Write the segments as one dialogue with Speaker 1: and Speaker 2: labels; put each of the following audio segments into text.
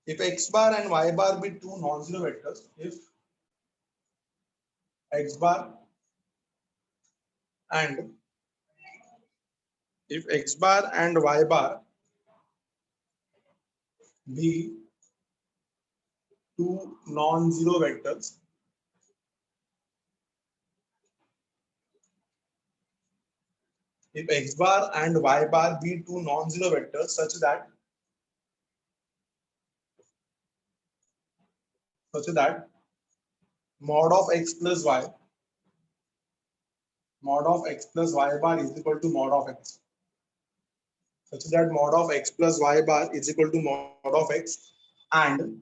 Speaker 1: if x bar and y bar be two non-zero vectors, if x bar and y bar be two non-zero vectors, if x bar and y bar be two non-zero vectors such that mod of x plus y bar is equal to mod of x, such that mod of x plus y bar is equal to mod of x, and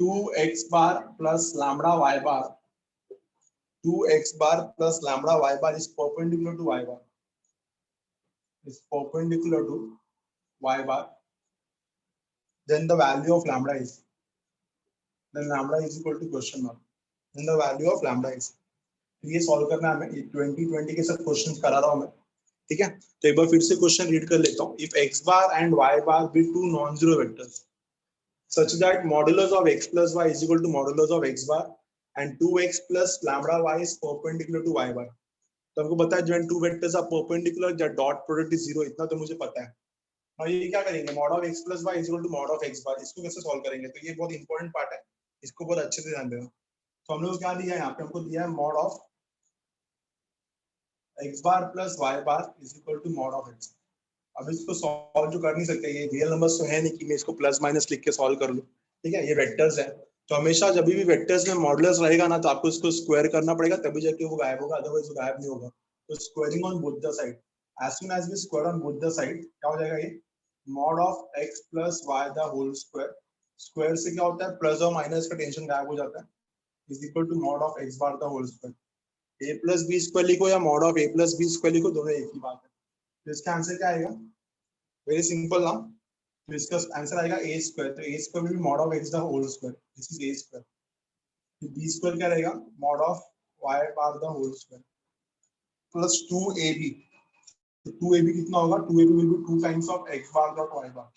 Speaker 1: 2x bar plus lambda y bar, 2x bar plus lambda y bar is perpendicular to y bar, then the value of lambda is, then lambda is equal to question mark, then the value of lambda is. तो ये solve करना है हमें, 2020 के सब questions करा रहा हूं मैं, ठीक है। तो एक बार फिर से क्वेश्चन रीड कर लेता हूं। If x bar and y bar be two non zero vectors such that modulus of x plus y is equal to modulus of x bar and 2x plus lambda y is perpendicular to y bar। तो हमको पता है when two vectors are perpendicular the dot product is zero, इतना तो मुझे पता है। और ये क्या करेंगे, mod of x plus y is equal to mod of x bar, इसको कैसे सॉल्व करेंगे, तो ये बहुत इंपॉर्टेंट पार्ट है, इसको बहुत अच्छे से ध्यान देना। तो हम लोग क्या दिया है यहाँ पे, हमको दिया है mod of x bar plus y bar is equal to mod of x। अब इसको सॉल्व जो कर नहीं सकते, ये रियल नंबर्स तो है नहीं कि मैं इसको प्लस माइनस लिख के सॉल्व कर लूं, ठीक है। ये वेक्टर्स है, तो हमेशा जब भी वेक्टर्स में मॉडुलस रहेगा ना, तो आपको इसको स्क्वायर करना पड़ेगा, तभी जाके वो गायब होगा, अदरवाइज वो गायब नहीं होगा। तो squaring on both the side, as soon as we square on both the side, क्या हो जाएगा, ये mod of x plus y the whole square, square से क्या होता है, प्लस और माइनस का टेंशन गायब हो जाता है, is equal to mod of x bar the whole square। a plus b square लिखो या mod of a plus b square लिखो, दोनों एक ही बात है। तो इसका आंसर क्या आएगा, वेरी सिंपल ना, तो इसका आंसर आएगा a स्क्वायर। तो a स्क्वायर में भी mod of x the whole square, this is a square. तो b स्क्वायर क्या रहेगा, mod of y bar the whole square plus 2ab। तो 2ab कितना होगा, 2ab will be 2 times of x bar dot y bar,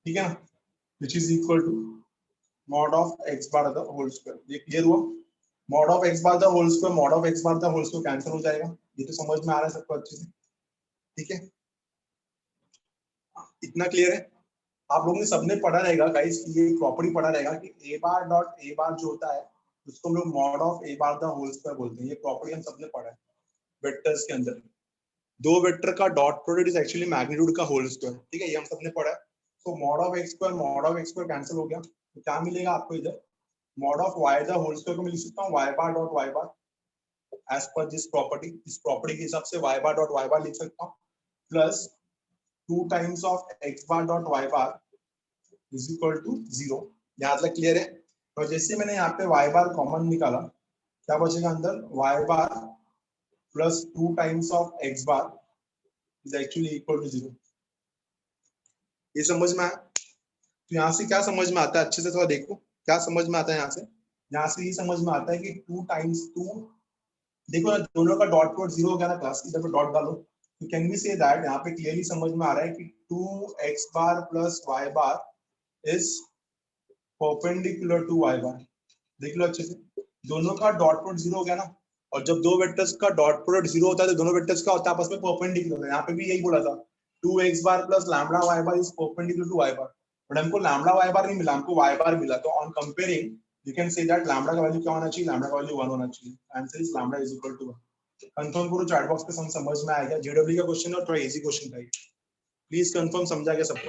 Speaker 1: ठीक है ना, which is equal to mod of x bar the whole square। ये clear हुआ, mod of x bar the whole square, mod of x bar the whole square cancel हो जाएगा, ये तो समझ में आ रहा है सबको अच्छे से, ठीक है, इतना क्लियर है। आप लोगों ने सबने पढ़ा रहेगा गाइस, ये प्रॉपर्टी पढ़ा रहेगा कि a बार डॉट a बार जो होता है उसको हम लोग mod of a bar the whole square बोलते हैं, ये प्रॉपर्टी हम सबने पढ़ा है वेक्टर्स के अंदर। दो वेक्टर का dot product is actually magnitude का होल स्क्वायर, ठीक है, ये हम सबने पढ़ा है। तो mod of x square cancel हो गया, तो क्या मिलेगा आपको इधर, mod of y the whole square को मैं लिख सकता हूँ y bar dot y bar as per this property, इस प्रॉपर्टी के हिसाब से y bar dot y bar लिख सकता हूँ, plus 2 times of x bar dot y bar is equal to 0। यहाँ तक क्लियर है। तो जैसे मैंने यहाँ पे y bar कॉमन निकाला, क्या बचेगा अंदर, y bar plus 2 times of x bar is actually equal to 0। ये समझ में आया। तो यहाँ से क्या समझ में आता है, अच्छे से थोड़ा देखो क्या समझ में आता है। यहाँ से ये समझ में आता है कि 2 टाइम्स 2, देखो ना दोनों का डॉट प्रोडक्ट 0 हो गया ना क्लास, इधर पे डॉट डालो, तो कैन वी से दैट, यहाँ पे क्लियरली समझ में आ रहा है कि 2x bar plus y bar is perpendicular to y bar. देख लो अच्छे से, दोनों का डॉट प्रोडक्ट 0 हो गया ना, और जब दो वेक्टर्स का डॉट प्रोडक्ट 0 होता है तो दोनों वेक्टर्स का होता है आपस में परपेंडिकुलर। यहाँ पे भी यही बोला था, 2x bar plus lambda y bar is perpendicular to y bar, but हमको लैम्डा y बार नहीं मिला, हमको y बार मिला। तो on comparing you can say that lambda का वैल्यू क्या होना चाहिए, लैम्डा का वैल्यू 1 होना चाहिए। Answer is lambda is equal to 1। Confirm करो चैट बॉक्स पे, समझ में आएगा। जेडब्ल्यू का क्वेश्चन है और थोड़ा इजी क्वेश्चन था, प्लीज कंफर्म, समझा गया सबको।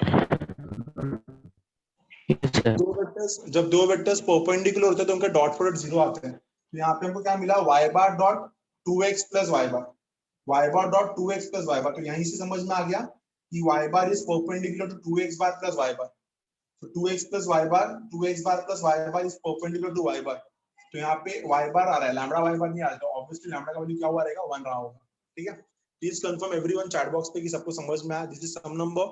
Speaker 1: जब दो वेक्टर्स परपेंडिकुलर होते हैं तो उनका डॉट प्रोडक्ट 0 आते हैं। तो यहाँ पे हमको क्या मिला, y bar dot 2x plus y bar, y bar dot 2x plus y bar. तो यहीं से समझ में आ गया कि y bar is perpendicular to 2x bar plus y bar. तो 2x plus y bar, 2x bar plus y bar is perpendicular to y bar. तो यहाँ पे y बार आ रहा है, लैम्डा y बार नहीं आ रहा, तो ऑब्वियसली लैम्डा का वैल्यू क्या हुआ रहेगा, 1 रहा होगा, ठीक है। Please confirm everyone chat box पे कि सबको समझ में आया। This is sum number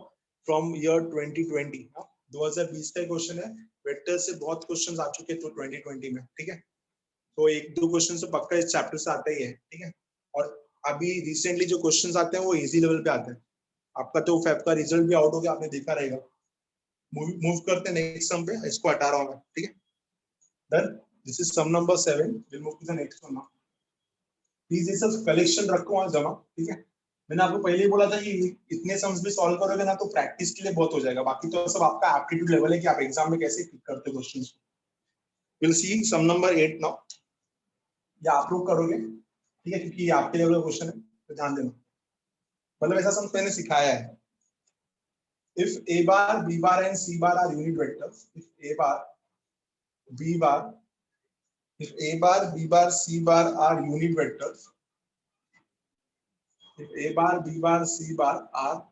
Speaker 1: from year 2020, 2020 का क्वेश्चन है। वेक्टर से बहुत क्वेश्चंस आ चुके थे 2020 में, ठीक है। तो एक दो क्वेश्चन तो पक्का इस चैप्टर से आते ही है, ठीक है। और अभी रिसेंटली जो क्वेश्चंस आते हैं वो इजी लेवल पे आते हैं। आपका तो फेब का रिजल्ट भी आउट हो गया, आपने देखा रहेगा, मूव करते नेक्स्ट सम पे, इसको हटा रहा हूं मैं, ठीक है। Done, this is sum number 7, we'll move to the next one now. Please ये सब कलेक्शन रखो वहां जमा, ठीक है। मैंने आपको पहले ही बोला था कि इतने सम्स भी सॉल्व करोगे ना तो प्रैक्टिस के लिए बहुत हो जाएगा, बाकी तो सब आपका एप्टीट्यूड लेवल है कि आप एग्जाम में कैसे पिक करते हो questions. We'll see sum number 8 now. या आप लोग करोगे, ठीक है, क्योंकि ये आपके लेवल का क्वेश्चन है, तो ध्यान देना। मतलब ऐसा सम मैंने सिखाया है। If a bar, b bar and c bar are unit vectors, if a bar, b bar, if a bar, b bar, c bar are unit vectors, if a bar, b bar, c bar are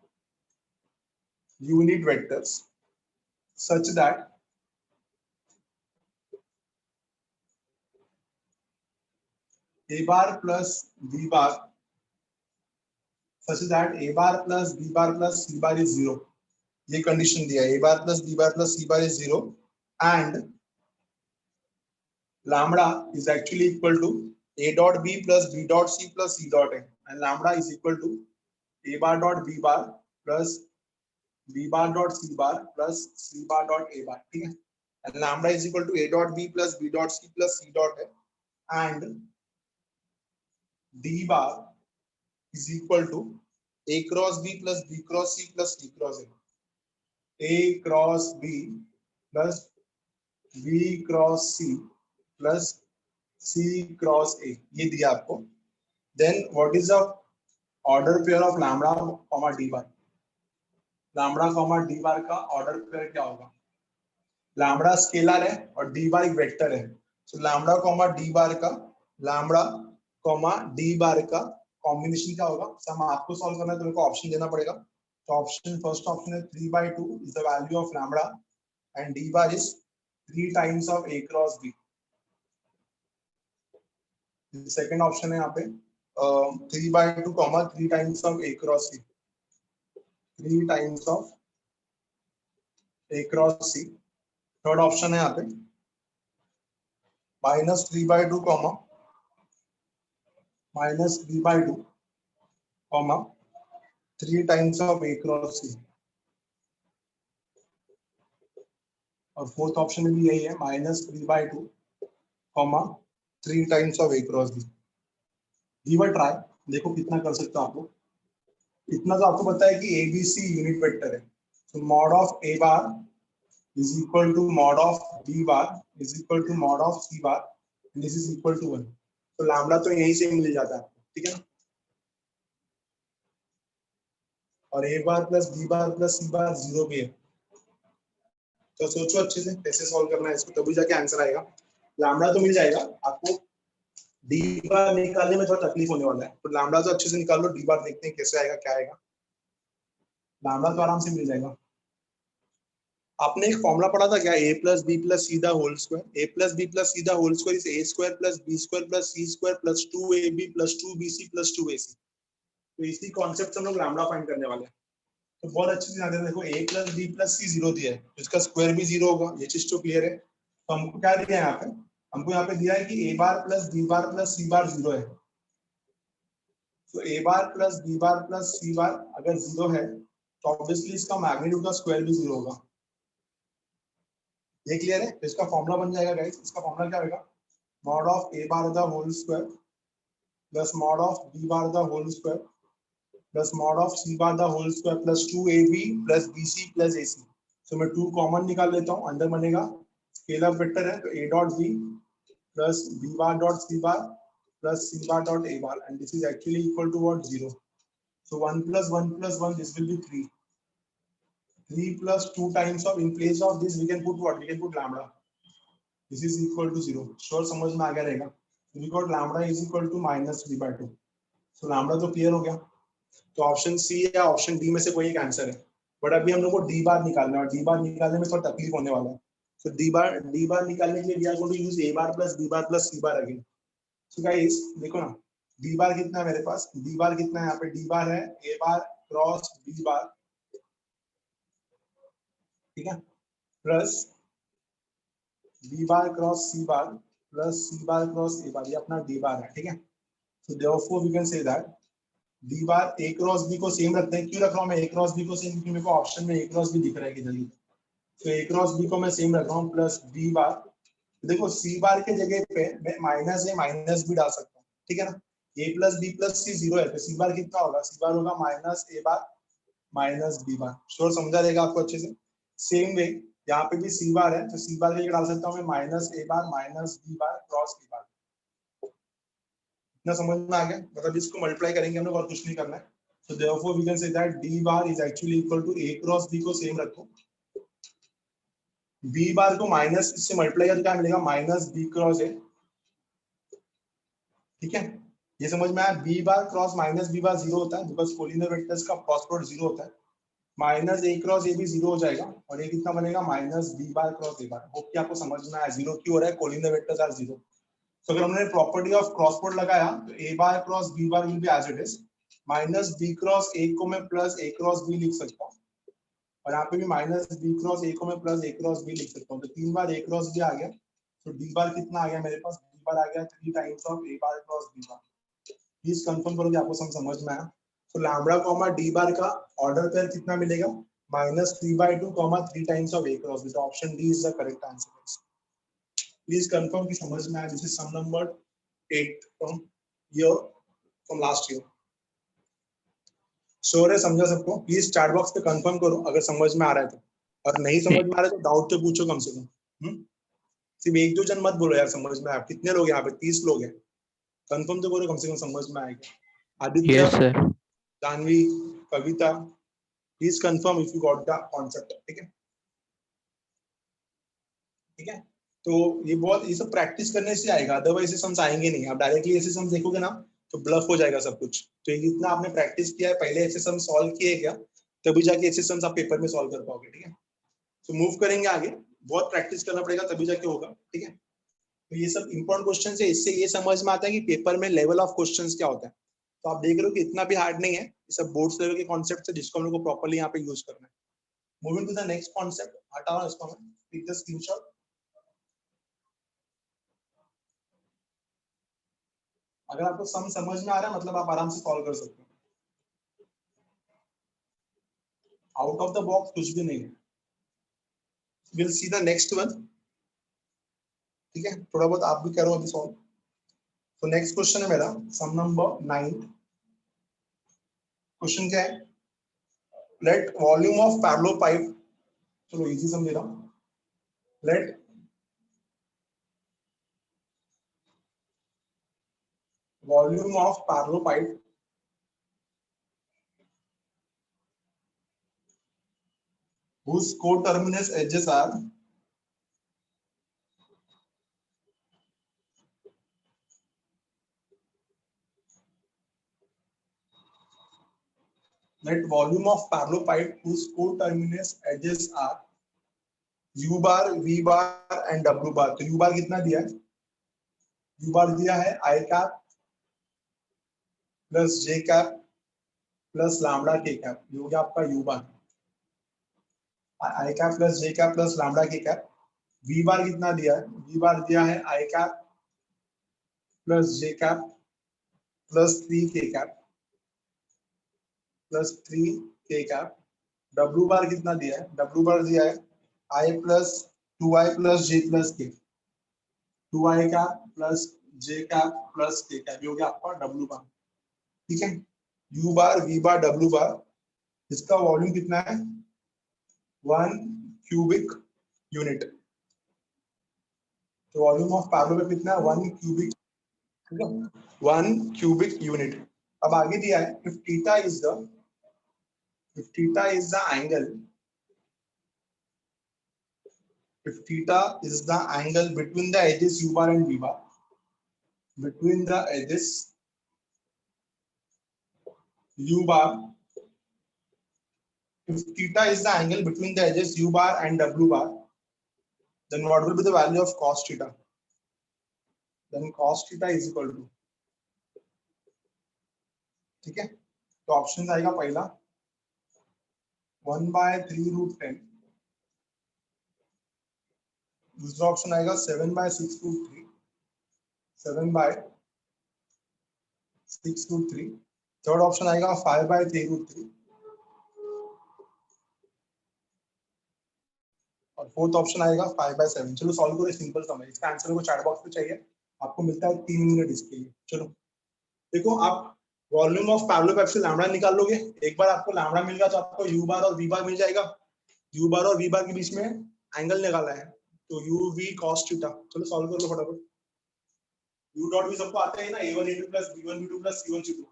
Speaker 1: unit vectors such that a bar plus b bar, such that a bar plus b bar plus c bar is 0. ये condition दिया है, a bar plus b bar plus c bar is 0 and lambda is actually equal to a dot b plus b dot c plus c dot a, and lambda is equal to a bar dot b bar plus b bar dot c bar plus c bar dot a bar, ठीक है। and lambda is equal to a dot b plus b dot c plus c dot a, and d bar is equal to a cross b plus b cross c plus c cross a cross b plus b cross c plus c cross a, ये दिया आपको। then what is the order pair of lambda comma d bar? lambda comma d bar का order pair क्या होगा? Lambda scalar है और D बार एक vector है, तो लैम्बडा कॉमा डी बार का, लैम्बडा कॉमा डी बार का कॉम्बिनेशन क्या होगा? सम आपको सॉल्व करना है तो मेरे को ऑप्शन देना पड़ेगा। तो ऑप्शन, फर्स्ट ऑप्शन है 3/2 is the value of lambda and D bar is 3 times of a cross b। Second option है यहाँ पे 3/2 comma 3 times of a cross c, 3 times of a cross c। Third option है यहाँ पे -3/2 comma -3/2 comma 3 times of a cross c। और fourth option में भी यही है -3/2 comma 3 times of a cross b। Give a try, देखो कितना कर सकते हो आप लोग। इतना तो आपको पता है कि a b c unit vector है, तो mod of a bar is equal to mod of b bar is equal to mod of c bar and this is equal to 1। तो लैम्बडा तो यहीं से मिल जाता है, ठीक है। और a bar plus b bar plus c बार 0 भी है, तो सोचो अच्छे से कैसे सॉल्व करना है इसको, तभी जाके आंसर आएगा। लैम्बडा तो मिल जाएगा आपको, d बार निकालने में थोड़ा तकलीफ होने वाला है, तो लैम्बडा तो अच्छे से निकाल लो, d बार देखते हैं कैसे आएगा, क्या आएगा। लैम्बडा तो आराम से मिल जाएगा। आपने एक फॉर्मूला पढ़ा था क्या, a plus B plus C the whole square, a plus B plus C the whole square is a square plus b square plus c square plus 2ab plus 2bc plus 2ac। तो इसी concept से हम लोग lambda find करने वाले हैं। तो बहुत अच्छे से ध्यान देना, देखो a प्लस बी प्लस सी 0 दिया है, तो इसका स्क्वायर भी 0 होगा, ये चीज तो क्लियर है। तो हमको क्या दिया है यहाँ पे, हमको यहाँ पे दिया है कि a bar plus b bar plus c बार 0 है। तो a bar plus b bar plus c बार अगर 0 है तो ऑब्वियसली इसका मैग्नीट्यूड का स्क्वायर भी 0 होगा। ये क्लियर है? तो इसका फॉर्मूला बन जाएगा गाइस, इसका फॉर्मूला क्या होगा, mod of a bar the whole square plus mod of b bar the whole square plus mod of c bar the whole square plus 2ab plus bc plus ac। So मैं 2 common निकाल लेता हूं, अंदर बनेगा scalar vector है, तो a dot b plus b bar dot c bar plus c bar dot a bar and this is actually equal to what 0। So 1 plus 1 plus 1 this will be 3। 3 plus 2 times of, in place of this we can put what, we can put lambda, this is equal to 0। Sure समझ में आ गया रहेगा। we got lambda is equal to -3/2। so lambda तो clear हो गया। तो option सी या ऑप्शन डी में से कोई एक आंसर है, बट अभी हम लोग को डी बार निकालना है और डी बार निकालने में थोड़ा तकलीफ होने वाला है। तो डी बार निकालने के लिए we are going to use a bar plus b bar plus c bar again. So guys देखो ना, d बार कितना है मेरे पास, d बार कितना है यहाँ पे, d बार है a bar cross b bar, ठीक है, plus b bar cross c bar plus c bar cross a bar, ये अपना d बार है, ठीक है। So therefore we can say that d bar a cross b को same रखते हैं। क्यों रख रहा हूं मैं a क्रॉस b को सेम, क्योंकि मेरे को ऑप्शन में a क्रॉस b दिख रहा है किधर ही, तो ए क्रॉस बी को मैं सेम रख रहा हूँ प्लस बी बार। देखो सी बार के जगह पे मैं माइनस ए माइनस बी डाल सकता हूँ, ठीक है ना। ए प्लस बी प्लस सी 0 है, तो सी बार कितना होगा, सी बार होगा minus A bar minus B bar. Sure समझा देगा आपको अच्छे से। सेम वे यहाँ पे भी सी बार है, तो सी बार के डाल सकता हूँ मैं minus A bar minus B bar cross B bar. इतना समझ में आ गया, मतलब इसको मल्टीप्लाई करेंगे हम लोग और कुछ नहीं करना है। So therefore we can say that d bar is actually equal to a cross b को सेम रखो, b बार को माइनस इससे मल्टीप्लाई करके क्या मिलेगा, माइनस b क्रॉस a, ठीक है। ये समझ में आया, b bar cross minus b बार 0 होता है, बिकॉज कोलिनियर वेक्टर्स का क्रॉस प्रोडक्ट 0 होता है। माइनस a क्रॉस a भी 0 हो जाएगा और ये कितना बनेगा, minus b bar cross a bar. Hope कि आपको समझ में आया, 0 क्यों हो रहा है, कोलिनियर वेक्टर्स आर 0। तो अगर हमने प्रॉपर्टी ऑफ क्रॉस प्रोडक्ट लगाया तो a bar cross b bar will be as it is, minus b cross a को मैं प्लस a क्रॉस b लिख सकता हूँ, और यहाँ पे भी माइनस b क्रॉस a को मैं प्लस a क्रॉस b लिख सकता हूँ। तो 3 बार a क्रॉस b आ गया, तो d बार कितना आ गया मेरे पास, d बार आ गया 3 times of a bar cross b bar. Please confirm करो कि आपको समझ में आया। तो लैम्बडा कॉमा d बार का ऑर्डर पेयर कितना मिलेगा, -3/2 3 times of a cross b। तो option D is the correct answer. Please confirm कि समझ में आया। This is sum number 8 from year, from last year. Sure है, समझा सबको? प्लीज चैट बॉक्स पे कंफर्म करो अगर समझ में आ रहा है तो, और नहीं समझ में आ रहा है तो डाउट तो पूछो कम से कम। सिर्फ एक दो जन मत बोलो यार समझ में आया। कितने लोग यहाँ पे, 30 लोग हैं, कंफर्म तो करो कम से कम समझ में आएगा। Aditya,
Speaker 2: yes sir.
Speaker 1: Janvi, Kavita, please confirm if you got the concept, ठीक है। ठीक है, तो ये बहुत, ये सब प्रैक्टिस करने से आएगा, अदरवाइज समझ आएंगे नहीं। आप डायरेक्टली ऐसे सम देखोगे ना तो ब्लफ हो जाएगा सब कुछ। तो ये जितना आपने प्रैक्टिस किया है, पहले ऐसे सम सॉल्व किए क्या, तभी जाके ऐसे सम्स आप पेपर में सॉल्व कर पाओगे, ठीक है। तो मूव करेंगे आगे, बहुत प्रैक्टिस करना पड़ेगा तभी जाके होगा, ठीक है। तो ये सब इंपॉर्टेंट क्वेश्चन है, इससे ये समझ में आता है कि पेपर में लेवल ऑफ क्वेश्चंस क्या होता है। तो आप देख रहे हो कि इतना भी हार्ड नहीं है, ये सब बोर्ड्स लेवल के कॉन्सेप्ट है जिसको हम लोग को प्रॉपर्ली यहाँ पे यूज करना है। Moving to the next concept, हटाओ इसको, टेक द स्क्रीनशॉट। अगर आपको सम समझ में आ रहा है मतलब आप आराम से सॉल्व कर सकते हो, आउट ऑफ द बॉक्स कुछ भी नहीं है। Will see the next one, ठीक है। थोड़ा बहुत आप भी करो अभी सॉल्व। तो नेक्स्ट क्वेश्चन है मेरा सम नंबर 9। क्वेश्चन क्या है, let volume of parallel pipe, चलो इजी समझ रहा हूं, let volume of parallel pipe whose coterminous edges are let volume of parallel pipe whose coterminous edges are u bar, v bar and w bar। तो u bar कितना दिया है, u bar दिया है i cap plus j cap plus lambda k cap, ये हो गया आपका u bar। i cap plus j cap plus lambda k cap। v bar कितना दिया है, v bar दिया है i cap plus j cap plus 3 k cap plus 3 k cap। w bar कितना दिया है, w bar दिया है i plus 2i plus j plus k, 2i cap plus j cap plus k cap, ये हो गया आपका w बार, ठीक है। u बार, v बार, w बार, इसका वॉल्यूम कितना है, 1 क्यूबिक यूनिट। तो वॉल्यूम ऑफ पैरेलल कितना है, 1 क्यूबिक, ठीक है, 1 क्यूबिक यूनिट। अब आगे दिया है if theta is the angle, if theta is the angle between the edges u bar and v bar, between the edges u bar, if theta is the angle between the edges u bar and w bar, then what will be the value of cos theta? Then cos theta is equal to, ठीक है। तो option आएगा पहला 1/3√10, दूसरा option आएगा 7/6√3, 7/6√3, third option आएगा 5/3√3, और fourth option आएगा 5/7। चलो सॉल्व करो, सिंपल सम है, इसका आंसर को चैट बॉक्स में चाहिए, आपको मिलता है 3 मिनट इसके लिए। चलो देखो, आप वॉल्यूम ऑफ पैरेललोपैरेलल से लैम्बडा निकाल लोगे, एक बार आपको लैम्बडा मिल गया तो आपको यू बार और वी बार मिल जाएगा। यू बार और वी बार के बीच में एंगल निकाला है, तो यू वी cos थीटा। चलो सॉल्व कर लो फटाफट। यू डॉट भी सबको आता है ना, a1 a2 plus b1 b2 plus c1 c2।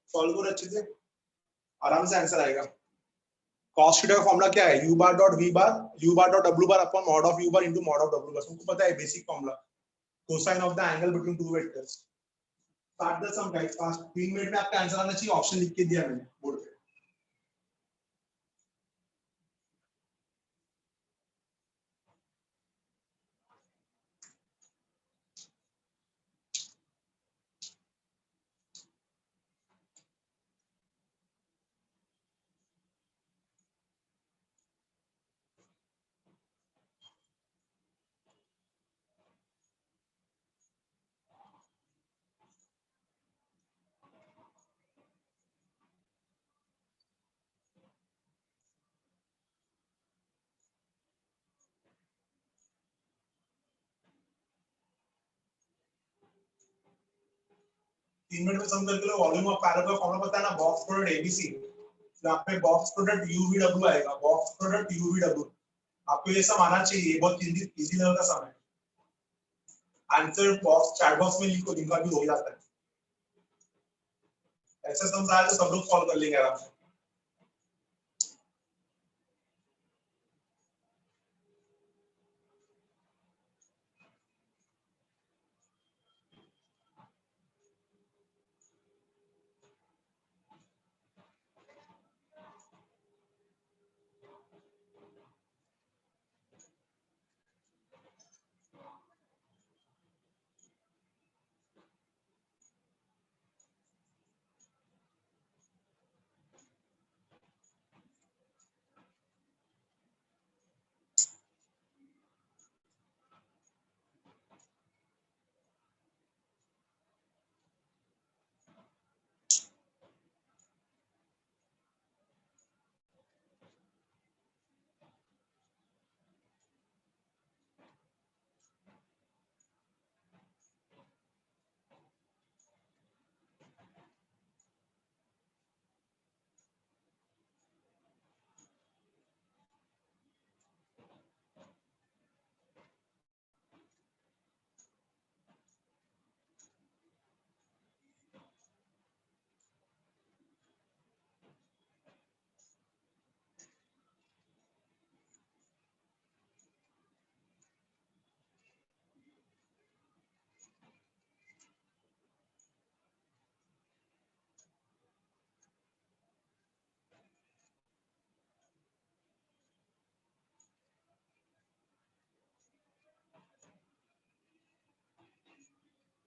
Speaker 1: Solve करो अच्छे से, आराम से आंसर आएगा। cos थीटा का फॉर्मूला क्या है, u bar dot v bar, u bar dot w bar upon mod of u bar into mod of w bar. सबको पता है basic formula, cosine of the angle between two vectors. Start the sum guys fast, 3 minute में आपका answer आना चाहिए, option लिख के दिया मैंने बोर्ड पे। तीन मिनट में सम करके लो। वॉल्यूम ऑफ पैरेलल का फॉर्मूला पता है ना, बॉक्स प्रोडक्ट एबीसी। यहाँ पे बॉक्स प्रोडक्ट यूवीडब्ल्यू आएगा, बॉक्स प्रोडक्ट यूवीडब्ल्यू। आपको ये सब आना चाहिए, बहुत इजी लेवल का सम है। आंसर बॉक्स चैट बॉक्स में लिखो, लिखा भी हो जाता है। ऐसा सम आया तो सब लोग सॉल्व कर लेंगे आराम से।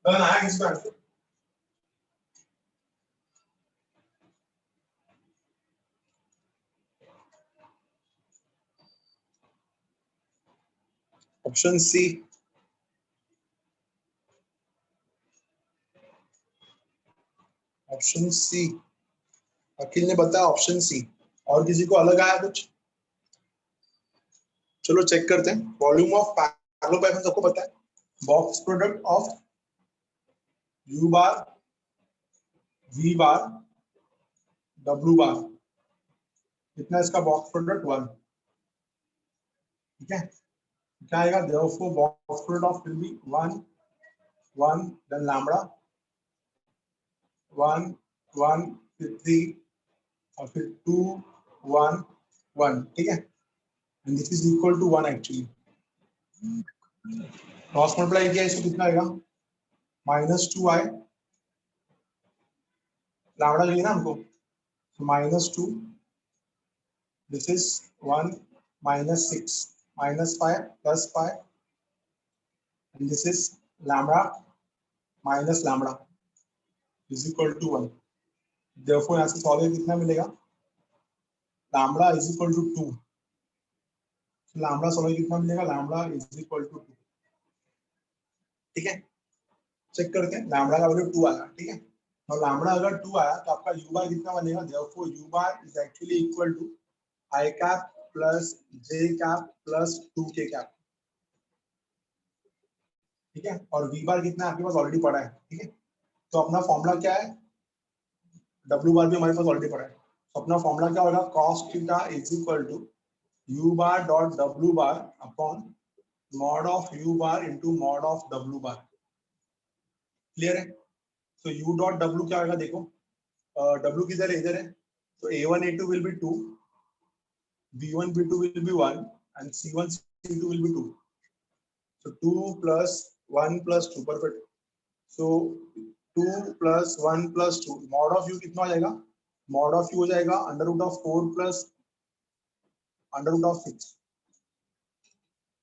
Speaker 1: डन आया किसी का answer? Option C. Option C, Akhil ने बताया ऑप्शन सी। और किसी को अलग आया कुछ? चलो चेक करते हैं। वॉल्यूम ऑफ पैरेललोपैरेलल सबको पता है, box product of U bar V bar W bar, कितना इसका बॉक्स प्रोडक्ट 1। ठीक है, क्या आएगा, therefore box product of will be 1 1 then lambda 1 1 फिर 3 और फिर 2 1 1। ठीक है, and this is equal to 1 actually. Cross multiply किया इसको कितना आएगा, -2i लैम्बडा चाहिए ना हमको, so -2 this is 1 -6 -5 +5 and this is lambda minus lambda is equal to 1। therefore यहाँ से सॉल्व कितना मिलेगा, lambda is equal to 2। so lambda solve कितना मिलेगा, lambda is equal to 2। ठीक है, चेक करते हैं, lambda का वैल्यू 2 आया। ठीक है, और lambda अगर 2 आया तो आपका u बार कितना बनेगा, therefore u bar is actually equal to I cap plus J cap plus 2k cap, ठीक है। और वी बार कितना आपके पास ऑलरेडी पड़ा है, ठीक है। तो अपना फॉर्मूला क्या है, डब्ल्यू बार भी हमारे पास ऑलरेडी पड़ा है। तो अपना फॉर्मूला क्या होगा, cos theta is equal to u bar dot w bar upon mod of u bar into mod of w bar. Clear है? तो u डॉट w क्या होगा, देखो w किधर है, इधर है। तो a1 a2 will be 2, b1 b2 will be 1 and c1 c2 will be 2। so 2 plus 1 plus 2, perfect। so 2 plus 1 plus 2, mod of u कितना हो जाएगा, mod of u हो जाएगा under root of 4 plus under root of 6,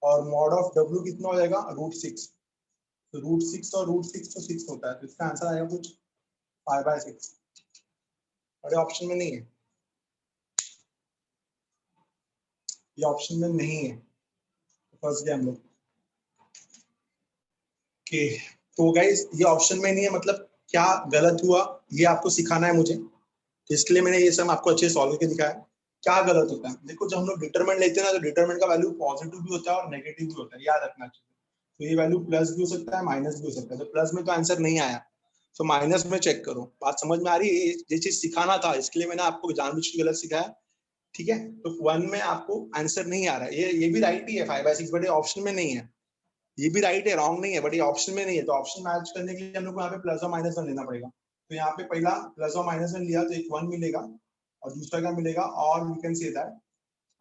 Speaker 1: और mod of w कितना हो जाएगा, root 6। तो रूट 6 और रूट 6 तो 6 होता है, तो इसका आंसर आएगा कुछ 5/6। अरे ऑप्शन में नहीं है, ये ऑप्शन में नहीं है, फंस गए हम लोग। ओके, तो गाइस ये ऑप्शन में नहीं है, मतलब क्या गलत हुआ ये आपको सिखाना है मुझे, तो इसलिए मैंने ये सब आपको अच्छे सॉल्व करके दिखाया। क्या गलत होता है, देखो जब हम लोग डिटरमिनेंट लेते हैं ना, तो डिटरमिनेंट का वैल्यू पॉजिटिव भी होता है और नेगेटिव भी होता है, याद रखना चाहिए। तो ये वैल्यू प्लस भी हो सकता है, माइनस भी हो सकता है। तो प्लस में तो आंसर नहीं आया, तो माइनस में चेक करो। बात समझ में आ रही है? ये चीज सिखाना था, इसके लिए मैंने आपको जानबूझ के गलत सिखाया, ठीक है। तो 1 में आपको आंसर नहीं आ रहा है, ये भी राइट ही है 5/6, बट ये ऑप्शन में नहीं है। ये भी राइट है, रॉन्ग नहीं है, बट ये ऑप्शन में नहीं है। तो ऑप्शन मैच करने के लिए हम लोग को यहाँ पे प्लस और माइनस वन लेना पड़ेगा। तो यहाँ पे पहला प्लस और माइनस वन लिया तो एक 1 मिलेगा, और दूसरा क्या मिलेगा, और वी कैन से दैट,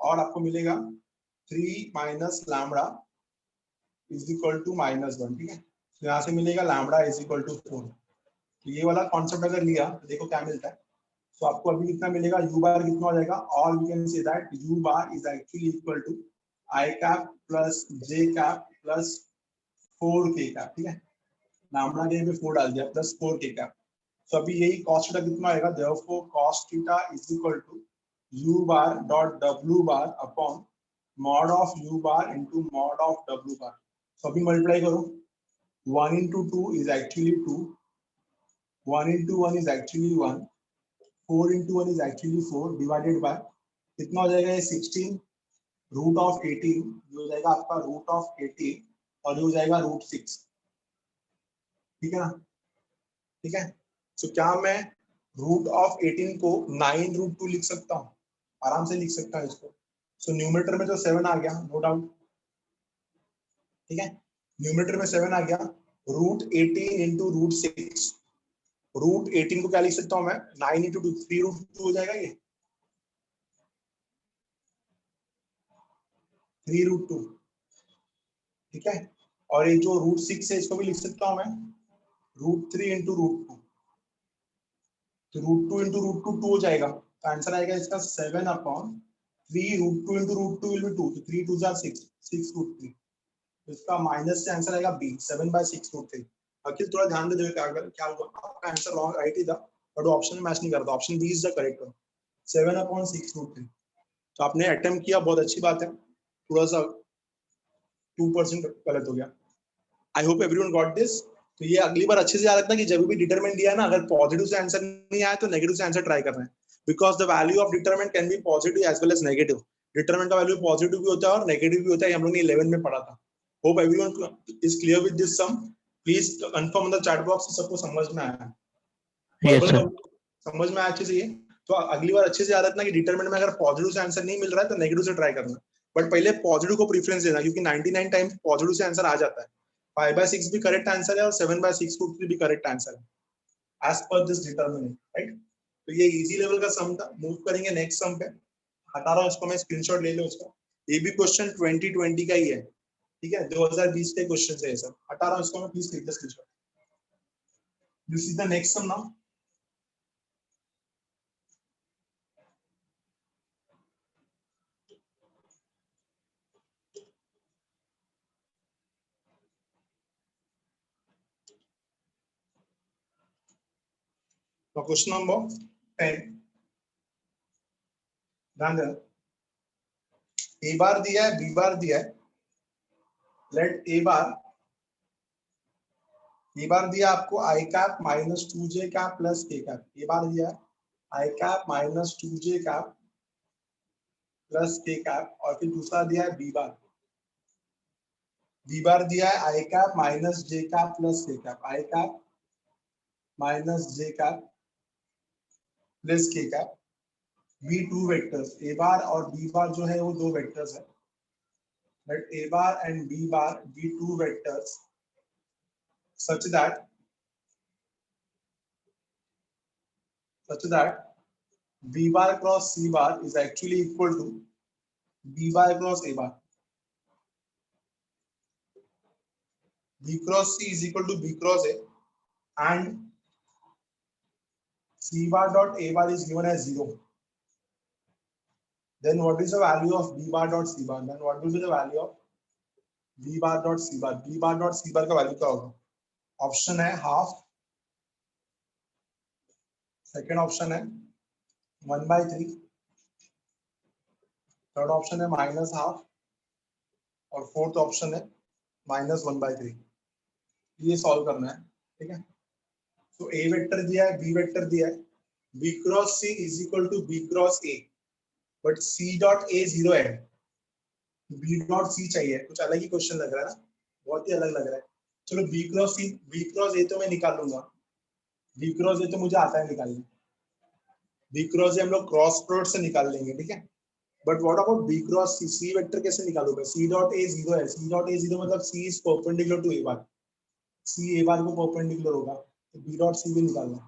Speaker 1: और आपको मिलेगा 3 minus lambda is equal to -1, ठीक है। तो यहाँ से मिलेगा लैम्बडा इज इक्वल टू 4। तो ये वाला कॉन्सेप्ट अगर लिया तो देखो क्या मिलता है। तो आपको अभी कितना मिलेगा, u बार कितना हो जाएगा, और we can say that u bar is actually equal to I cap plus J cap plus 4k cap, ठीक है। लैम्बडा के पे 4 डाल दिया प्लस 4k कैप। तो अभी यही cos थीटा कितना आएगा, therefore cos theta is equal to u bar dot w bar upon mod of u bar into mod of w bar. तो अभी मल्टीप्लाई करो, 1 into 2 is actually 2, 1 into 1 is actually 1, 4 into 1 is actually 4, divided by कितना हो जाएगा, ये 16 root of 18, ये हो जाएगा आपका रूट ऑफ 18, और ये हो जाएगा रूट 6, ठीक है ना, ठीक है। तो क्या मैं रूट ऑफ 18 को 9 रूट 2 लिख सकता हूँ, आराम से लिख सकता हूँ इसको। सो न्यूमरेटर में तो 7 आ गया, नो डाउट, ठीक है। न्यूमरेटर में 7 आ गया, रूट 18 इंटू रूट 6, रूट 18 को क्या लिख सकता हूँ मैं, 9 इंटू 2, 3 रूट 2 हो जाएगा, ये 3 रूट 2, ठीक है। और ये जो रूट 6 है इसको भी लिख सकता हूँ मैं रूट 3 इंटू रूट 2, तो रूट 2 इंटू रूट 2 2 हो जाएगा। तो आंसर आएगा इसका 7 upon 3 root 2 into root 2 will be 2, तो 3 2 जा 6, 6 रूट 3। तो इसका माइनस से आंसर आएगा बी, 7/6 रूट 3। अखिल थोड़ा ध्यान दे, देखो क्या हुआ, आपका आंसर रॉन्ग राइट ही था, बट वो ऑप्शन में मैच नहीं करता, option B is the correct one, 7/6 root 3। तो आपने अटेम्प्ट किया, बहुत अच्छी बात है, थोड़ा सा 2% गलत हो गया। I hope everyone got this. तो ये अगली बार अच्छे से याद रखना कि जब भी डिटरमिनेंट दिया ना, अगर पॉजिटिव से आंसर नहीं आया तो नेगेटिव से आंसर ट्राई करना है, because the value of determinant can be positive as well as negative. Determinant का वैल्यू पॉजिटिव भी होता है और नेगेटिव भी होता है, हम लोग ने 11 में पढ़ा था। Hope everyone is clear with this sum, please confirm in the chat box, सबको समझ में आया,
Speaker 2: यस सर।
Speaker 1: समझ में आया अच्छे से ये। तो अगली बार अच्छे से याद रखना कि डिटरमिनेंट में अगर पॉजिटिव से आंसर नहीं मिल रहा है तो नेगेटिव से ट्राई करना, बट पहले पॉजिटिव को प्रेफरेंस देना, क्योंकि 99 टाइम्स पॉजिटिव से आंसर आ जाता है। 5/6 भी करेक्ट आंसर है और 7/6 भी करेक्ट आंसर है as per this determinant, right. तो ये इजी लेवल का सम था, मूव करेंगे नेक्स्ट सम पे। हटा रहा हूं इसको मैं, स्क्रीनशॉट ले लो उसका, ये भी क्वेश्चन 2020 का ही है, ठीक है, 2020 के क्वेश्चन है ये सब। हटा रहा हूं इसको मैं, please take the screenshot. This is the next sum now. तो क्वेश्चन नंबर 10, ध्यान देना, ए बार दिया है, बी बार दिया है, लेट ए बार दिया आपको I cap minus 2j cap plus के कैप, ए बार दिया है I cap minus 2j cap plus के कैप, और फिर दूसरा दिया है बी बार, बी बार दिया है I cap minus J cap plus के cap, I cap minus J cap plus के cap, be two vectors, A bar और बी बार जो है वो दो वेक्टर्स है, but A bar and B bar be two vectors such that b bar cross c bar is actually equal to b bar cross a bar. B cross c is equal to b cross a, and c bar dot a bar is given as 0. Then what is the value of b bar dot c bar? Then what will be the value of b bar dot c bar? b bar dot c bar का value क्या होगा? Option है half, second option है 1/3, third option है minus half, और fourth option है -1/3. ये solve करना है, ठीक है. तो ए वेक्टर दिया है, बी वेक्टर दिया है, B cross C is equal to B cross A, but C dot A 0 है, बी डॉट सी चाहिए. कुछ अलग ही क्वेश्चन लग रहा है ना, बहुत ही अलग लग रहा है. चलो B cross C, B cross A तो मैं निकाल लूंगा, बी क्रॉस ए तो मुझे आता है निकालने, बी क्रॉस ए हम लोग क्रॉस प्रोडक्ट से निकाल लेंगे, ठीक है. But what about B cross C? C vector कैसे निकालूंगा? सी डॉट ए 0 है, सी डॉट ए 0 मतलब सी इज परपेंडिकुलर टू ए बार, सी ए बार को परपेंडिकुलर होगा, तो बी डॉट सी भी निकालना.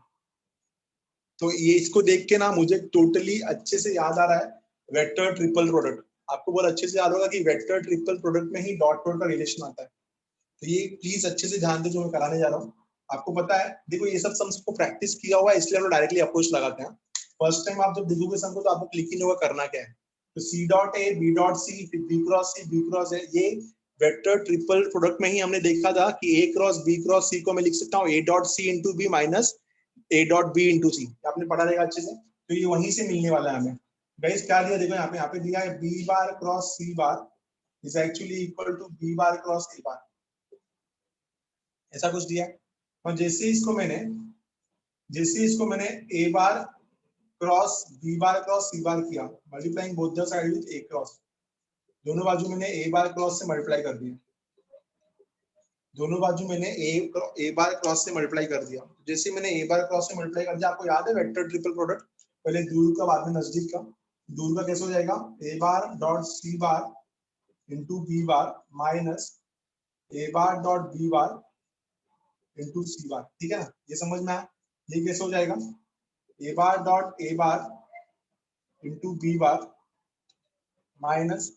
Speaker 1: तो ये इसको देख के ना मुझे टोटली अच्छे से याद आ रहा है वेक्टर ट्रिपल प्रोडक्ट. आपको बहुत अच्छे से याद होगा कि वेक्टर ट्रिपल प्रोडक्ट में ही डॉट प्रोडक्ट का रिलेशन आता है. तो ये प्लीज अच्छे से ध्यान दे जो मैं कराने जा रहा हूँ. आपको पता है, देखो ये सब सम्स को प्रैक्टिस किया हुआ है, इसलिए हम लोग डायरेक्टली अप्रोच लगाते हैं. फर्स्ट टाइम आप जब देखोगे सम को तो आपको क्लिक ही नहीं होगा करना क्या है. तो C dot A B dot C, B cross C B cross A, ये वेक्टर ट्रिपल प्रोडक्ट में ही हमने देखा था कि A cross B cross C को मैं लिख सकता हूँ A dot C into B minus A dot B into C. आपने पढ़ा रहेगा अच्छे से, तो ये वहीं से मिलने वाला है हमें. गाइस क्या दिया देखो, यहाँ पे दिया है B bar cross C bar is actually equal to B bar cross A bar, ऐसा कुछ दिया. और जैसे इसको मैंने A bar cross B bar cross C bar किया, multiplying both the side with A cross, दोनों बाजू मैंने ए बार क्रॉस से मल्टीप्लाई कर दिया, दोनों बाजू मैंने ए बार क्रॉस से मल्टीप्लाई कर दिया. जैसे मैंने ए बार क्रॉस से मल्टीप्लाई कर दिया, आपको याद है वेक्टर ट्रिपल प्रोडक्ट, पहले दूर का बाद में नजदीक का. दूर का कैसे हो जाएगा? A bar dot C bar into B bar minus A bar dot B bar into C bar, ठीक है ना. ये समझ में आया? ये कैसे हो जाएगा? A bar dot A bar into B bar minus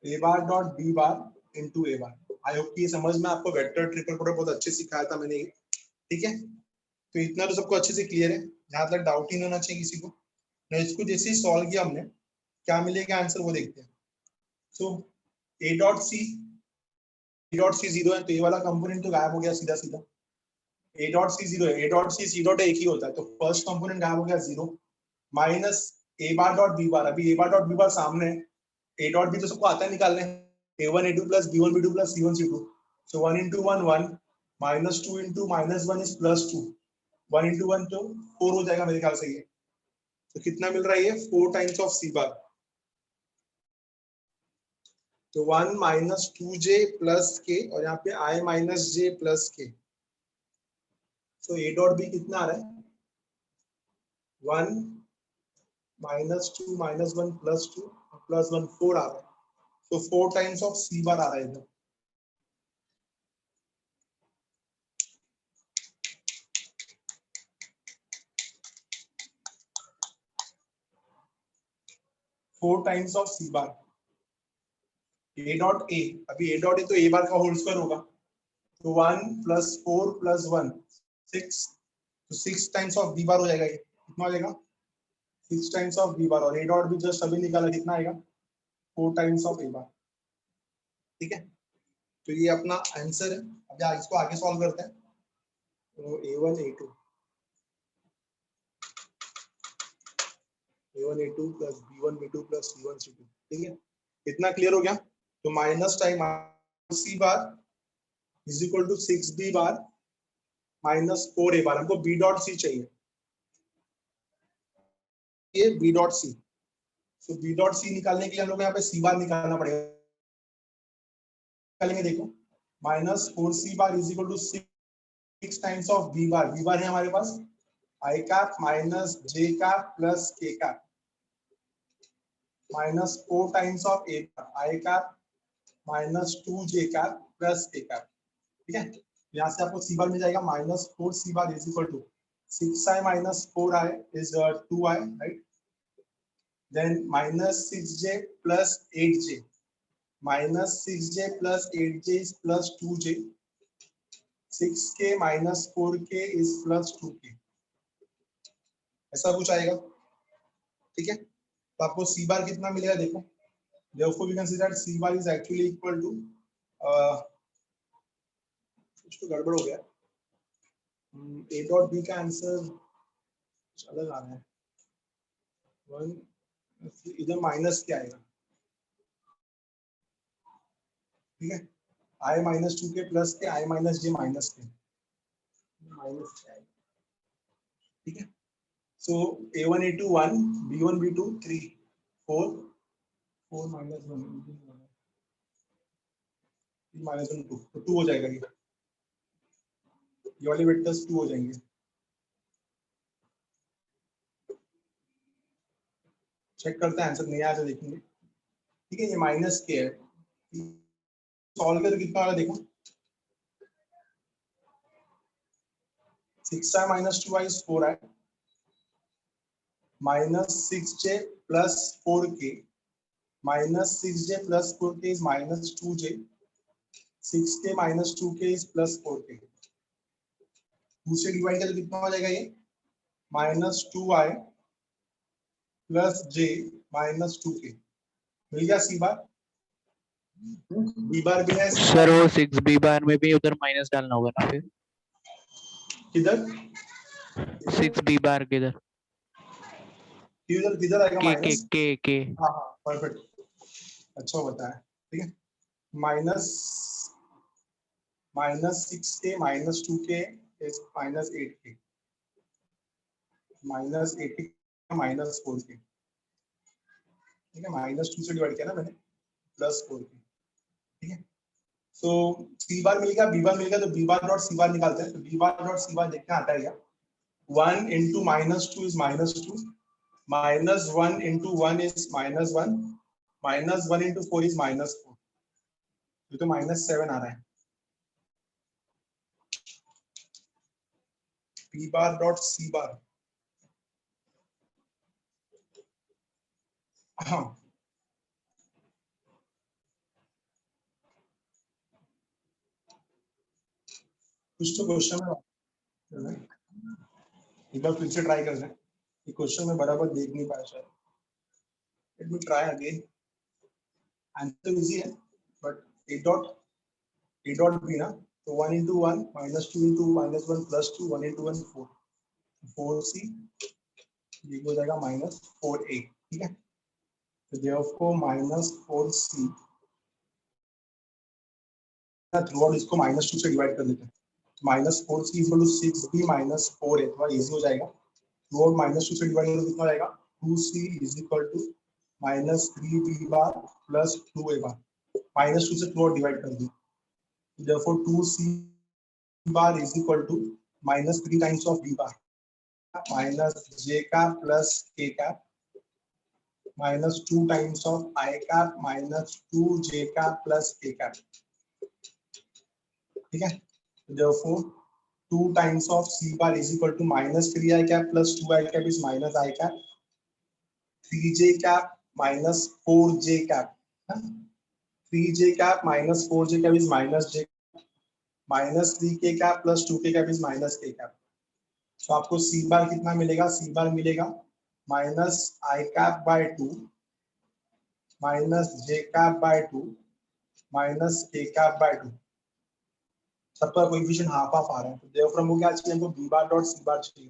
Speaker 1: A bar dot B bar into A bar. I hope कि ये समझ में आपको वेक्टर ट्रिपल प्रोडक्ट बहुत अच्छे से सिखाया था मैंने, ठीक है. तो इतना तो सबको अच्छे से क्लियर है, जहां तक डाउट ही नहीं होना चाहिए किसी को. ना इसको जैसे ही सॉल्व किया हमने, क्या मिलेगा आंसर वो देखते हैं. सो ए डॉट सी 0 है, तो ये वाला कंपोनेंट तो गायब हो गया सीधा सीधा. ए डॉट सी 0 है, ए डॉट सी डॉट एक ही होता है, तो फर्स्ट कंपोनेंट गायब हो गया 0 minus A bar dot B bar. अभी ए बार डॉट बी बार सामने है, ए डॉट बी तो सबको आता है निकालने, a1 a2 plus b1 b2 plus c1 c2, so 1 into 1 1 minus 2 into minus 1 is plus 2, 1 into 1 तो 4 हो जाएगा मेरे ख्याल से. ये तो कितना मिल रहा है? ये 4 टाइम्स ऑफ c बार, तो 1 minus 2j plus k, और यहाँ पे i minus j plus k. so a dot b कितना आ रहा है? 1 minus 2 minus 1 plus 2 plus 1 4 आ रहा है. तो 4 टाइम्स ऑफ c बार आ रहा है इधर. Four times of C bar. A dot A, अभी ए डॉट ए तो ए बार का होल स्क्वायर होगा, तो 1 प्लस 4 प्लस 1 6, तो 6 टाइम्स ऑफ बी बार हो जाएगा. ये कितना हो जाएगा? 6 टाइम्स ऑफ बी बार, और ए डॉट भी जस्ट अभी निकाला, कितना आएगा? 4 टाइम्स ऑफ ए बार, ठीक है. तो ये अपना आंसर है. अभी इसको आगे सॉल्व करते हैं. तो a1 a2 plus b1 b2 plus c1 c2, ठीक है. इतना क्लियर हो गया. तो minus time C bar is equal to 6 B bar minus 4 A bar. हमको बी डॉट सी चाहिए, ये बी डॉट सी. तो बी डॉट सी निकालने के लिए हम लोग यहाँ पे सी बार निकालना पड़ेगा। निकालेंगे, देखो minus 4c bar is equal to 6 times of B bar. B bar है हमारे पास i cap minus J cap plus के cap minus 4 times of a i cap minus 2 j cap plus के कैप। ठीक है, यहाँ से आपको सी बार मिल जाएगा minus 4 c bar is equal to 6i minus 4i is 2i, right. Then minus 6j plus 8j minus 6j plus 8j is plus 2j, 6k minus 4k is plus 2k, ऐसा कुछ आएगा। ठीक है, तो आपको c बार कितना मिलेगा देखो, therefore we can say that c bar is actually equal to कुछ तो गड़बड़ हो गया, a dot b का आंसर अलग आ रहा है, इधर माइनस क्या आएगा। ठीक है, i माइनस 2k प्लस के i माइनस j माइनस के माइनस क्या आएगा। ठीक है, so a1 a2 1 b1 b2 3 4 4 minus 1 minus 1 2 तो 2 हो जाएगा, ये वाले वेक्टर्स 2 हो जाएंगे। चेक करते हैं आंसर नहीं आया तो देखेंगे। ठीक है, ये माइनस के है, सॉल्व करके कितना आ रहा है देखो, 6i minus 2i is 4i minus 6j plus 4k minus 6j plus 4k is minus 2j, 6k minus 2k is plus 4k, 2 से डिवाइड करके कितना हो जाएगा, ये minus 2i plus j minus 2k मिल गया सी बार। बी बार भी है
Speaker 2: sir, वो 6 बी बार में भी उधर माइनस डालना होगा ना फिर,
Speaker 1: किधर
Speaker 2: 6 बी बार किधर
Speaker 1: किधर किधर आएगा माइनस
Speaker 2: के
Speaker 1: हाँ हाँ परफेक्ट, अच्छा बताया। ठीक है, minus minus 6k minus 2k is minus 8k minus 80 minus 4k। ठीक है, माइनस 2 से डिवाइड किया ना मैंने, प्लस 4k। ठीक है, तो सी बार मिल गया, बी बार मिल गया, तो बी बार डॉट सी बार निकालते हैं। तो बी बार डॉट सी बार देखना आता है क्या, 1 into minus 2 is minus 2, minus 1 into 1 is minus 1, minus 1 into 4 is minus 4, ये तो माइनस 7 आ रहा है। बी बार डॉट सी बार, हाँ कुछ तो क्वेश्चन में एक बार फिर से ट्राई कर लें, ये क्वेश्चन में बराबर देख नहीं पाया शायद, let me try again. Answer easy है बट ए डॉट बी ना, तो 1 into 1 minus 2 into minus 1 plus 2 1 into 1 4 4c, ये हो जाएगा माइनस 4a। ठीक है, तो therefore minus 4c through out इसको माइनस 2 से डिवाइड कर देते हैं, minus 4c equal to 6b minus 4a, थोड़ा इजी हो जाएगा। थ्रू आउट माइनस 2 से डिवाइड करो कितना आएगा, 2c is equal to minus 3b bar plus 2a bar, minus 2 से थ्रू आउट डिवाइड कर दो, therefore 2c bar is equal to minus 3 times of b bar minus j का plus k का minus 2 times of i का minus 2j का plus k का। ठीक है, therefore 2 times of c bar is equal to minus 3i cap plus 2i cap is minus i cap, 3j cap minus 4j cap, 3j cap minus 4j cap is minus j, minus 3k cap plus 2k cap is minus k cap। तो आपको c bar कितना मिलेगा, c bar मिलेगा minus i cap by 2 minus j cap by 2 minus k cap by 2, सबका coefficient half half आ रहा है, तो therefore हमको क्या चाहिए, हमको b बार डॉट c बार चाहिए।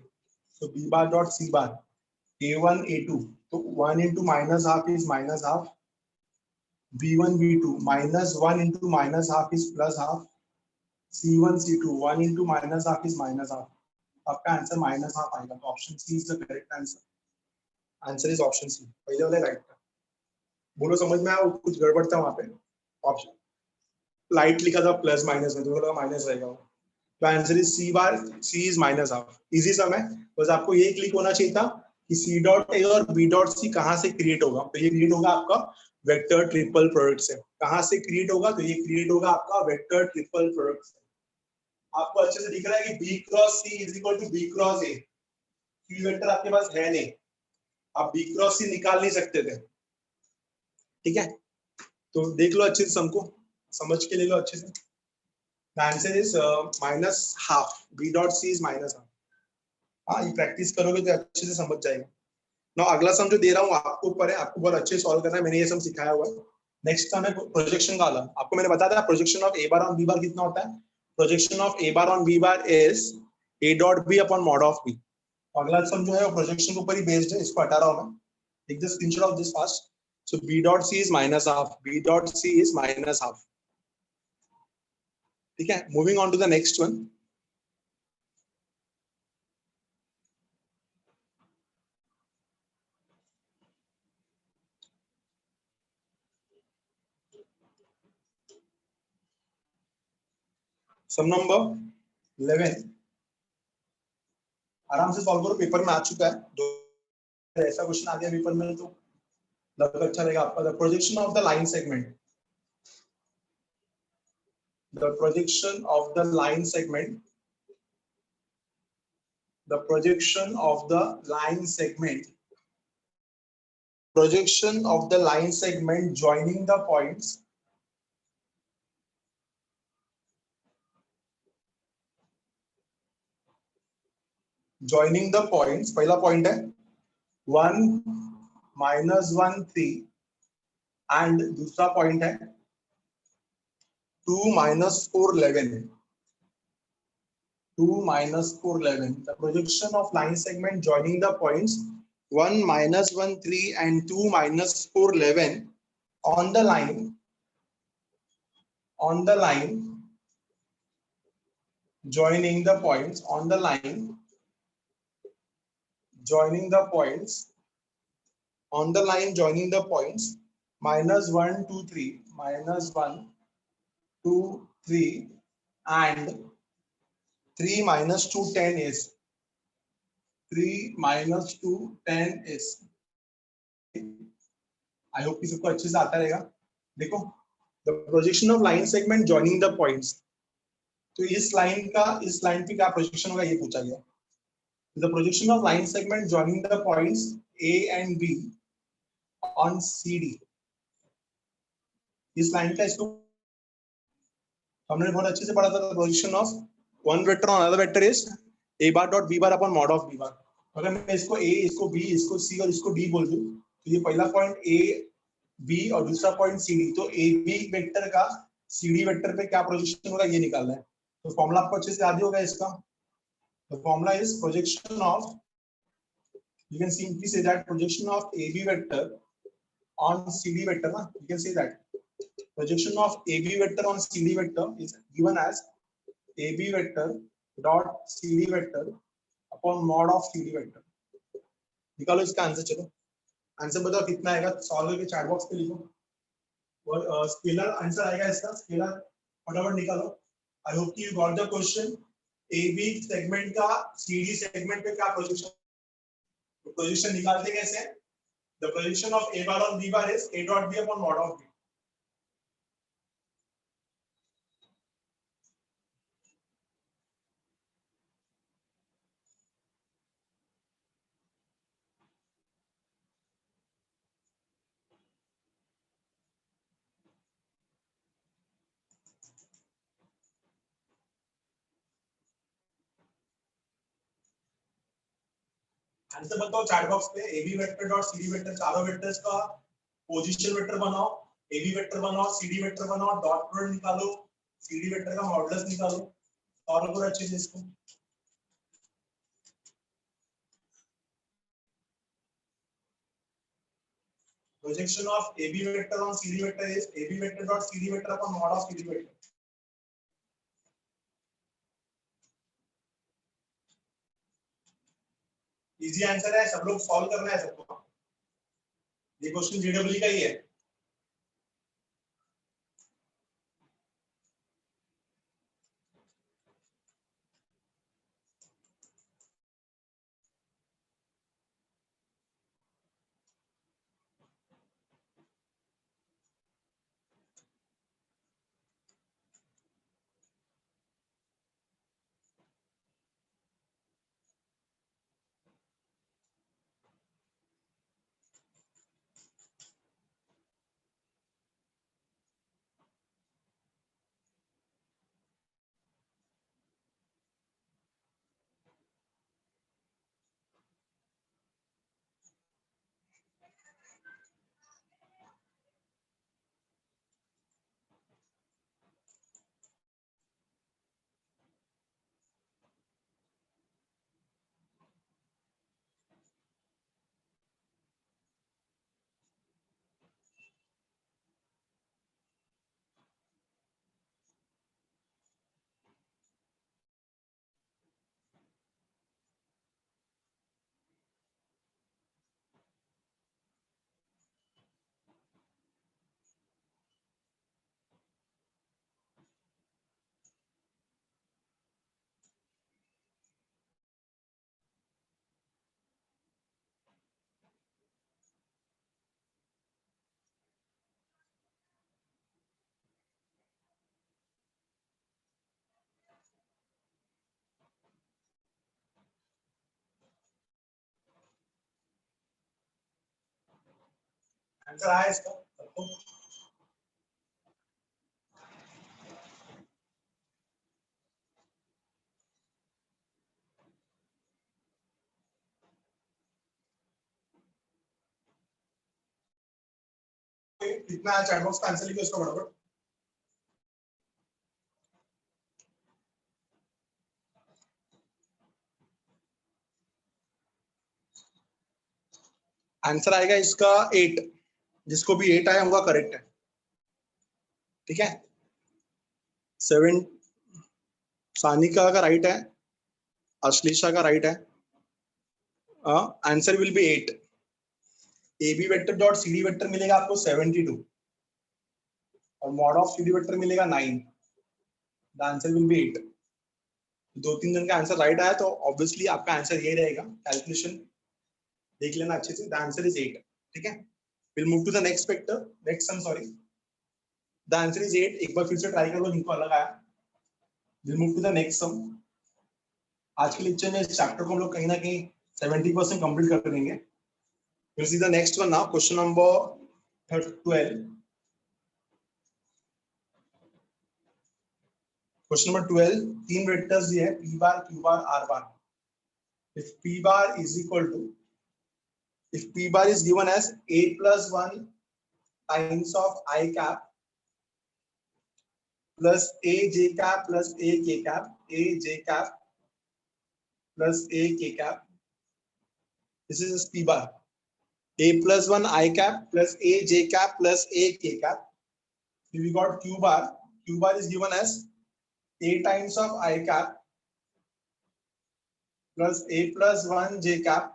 Speaker 1: तो b बार डॉट c बार a1 a2, तो 1 into minus half is minus half, b1 b2 minus 1 into minus half is plus half, c1 c2 1 into minus half is minus half, आपका answer minus half आएगा। तो option C is the correct answer, answer is option C, पहले वाला right था। बोलो समझ में आया? कुछ गड़बड़ था वहां पे? ऑप्शन लाइट लिखा था प्लस माइनस में, तो लगा माइनस रहेगा। तो answer is C bar, C is minus half. Easy sum है, बस आपको ये क्लिक होना चाहिए था कि सी डॉट ए और बी डॉट सी कहाँ से क्रिएट होगा। तो ये क्रिएट होगा आपका वेक्टर ट्रिपल प्रोडक्ट से। कहाँ से क्रिएट होगा? तो ये क्रिएट होगा आपका वेक्टर ट्रिपल प्रोडक्ट से। आपको अच्छे से दिख रहा है कि b cross C is equal to B cross a. C vector आपके पास है नहीं, आप बी क्रॉस सी निकाल नहीं सकते थे। ठीक है, तो देख लो अच्छे से, हमको समझ के ले लो अच्छे से। The answer is minus half. B dot C is minus half. हाँ, ये प्रैक्टिस करोगे तो अच्छे से समझ जाएगा ना। अगला सम जो दे रहा हूँ आपको ऊपर है, आपको बहुत अच्छे सॉल्व करना है। मैंने ये सम सिखाया हुआ है। नेक्स्ट सम है प्रोजेक्शन वाला। आपको मैंने बताया था projection of a bar on b bar कितना होता है। Projection of a bar on b bar is a dot b upon mod of b. अगला सम जो है वो प्रोजेक्शन के ऊपर ही बेस्ड है, इसको हटा रहा हूँ मैं। Take the screenshot of this fast. So b dot c is minus half, b dot c is minus half. ठीक है, moving on to the next one. Sum number 11 आराम से सॉल्व करो, पेपर में आ चुका है। ऐसा क्वेश्चन आ गया पेपर में तो लगभग अच्छा रहेगा आपका। The projection of the line segment, the projection of the line segment, the projection of the line segment, projection of the line segment joining the points पहला पॉइंट है 1 -1 3 एंड दूसरा पॉइंट है 2 -4 11। 2 -4 11। The projection of line segment joining the points 1 -1 3 and 2 -4 11 on the line joining the points on the line joining the points on the line joining the points -1 2 3 -1 2 3 and 3 -2 10 is 3 -2 10 is। I hope कि सबको अच्छे से आता रहेगा। देखो, the projection of line segment joining the points, तो इस line पे क्या प्रोजेक्शन होगा ये पूछा गया। The projection of line segment joining the points a and b on c d. इस लाइन का इसको हमने बहुत अच्छे से पढ़ा था। Projection of one vector on another vector is a bar dot B bar upon mod of B bar. अगर मैं इसको ए, इसको बी, इसको सी और इसको डी बोल दूं, तो ये पहला पॉइंट ए बी और दूसरा पॉइंट सी डी, तो ए बी वेक्टर का सी डी वेक्टर पे क्या प्रोजेक्शन होगा ये निकालना है। तो फॉर्मूला आपको अच्छे से याद होगा इसका। The formula is projection of, you can simply say that projection of AB vector on CD vector na, you can say that projection of AB vector on CD vector is given as AB vector dot CD vector upon mod of CD vector। निकालो इसका answer. चलो answer बताओ कितना आएगा, solve करके chat box पे लिखो। और स्केलर आंसर आएगा इसका, स्केलर फटाफट निकालो। आई होप कि you got the question. AB segment का CD सेगमेंट पे क्या प्रोजेक्शन, प्रोजेक्शन निकालते कैसे? The projection of A bar on B bar is A dot B upon mod of B। Answer बताओ चैट बॉक्स पे। AB vector dot CD vector, चारों vectors का position vector बनाओ। AB vector बनाओ, CD vector बनाओ, dot product निकालो, CD vector का modulus निकालो। सॉल्व करो अच्छे से इसको। Projection of AB vector on CD vector is AB vector dot CD vector upon mod of CD vector. Easy answer है, सब लोग सॉल्व करना है सबको। ये क्वेश्चन जेडब्ल्यू का ही है। आंसर आया इसका तो कितना है चैट बॉक्स का आंसर लिखो इसका फटाफट। आंसर आएगा इसका 8, जिसको भी 8 आया होगा करेक्ट है, ठीक है। 7 सानिका का राइट है, अश्लेषा का राइट है, answer will be 8। AB vector dot CD vector मिलेगा आपको 72 और मॉड ऑफ CD वेक्टर मिलेगा 9। The answer will be 8। 2-3 जन का आंसर राइट आया तो ऑब्वियसली आपका आंसर ये रहेगा। कैलकुलेशन देख लेना अच्छे से। द आंसर इज 8, ठीक है। Will move to the next vector, next sum, sorry. The answer is 8। एक बार फिर से ट्राई कर लो जिनको अलग आया। Will move to the next sum. आज के लेक्चर में इस चैप्टर को हम लोग कहीं ना कहीं 70% कंप्लीट कर देंगे। We'll see the next one now. Question number 12. Question number 12. तीन वेक्टर्स ये है P bar, Q bar, R bar. If P bar is equal to, if P bar is given as A plus 1 times of I cap plus A J cap plus A K cap, A J cap plus A K cap. This is P bar. A plus 1 I cap plus A J cap plus A K cap. We got Q bar. Q bar is given as A times of I cap plus A plus 1 J cap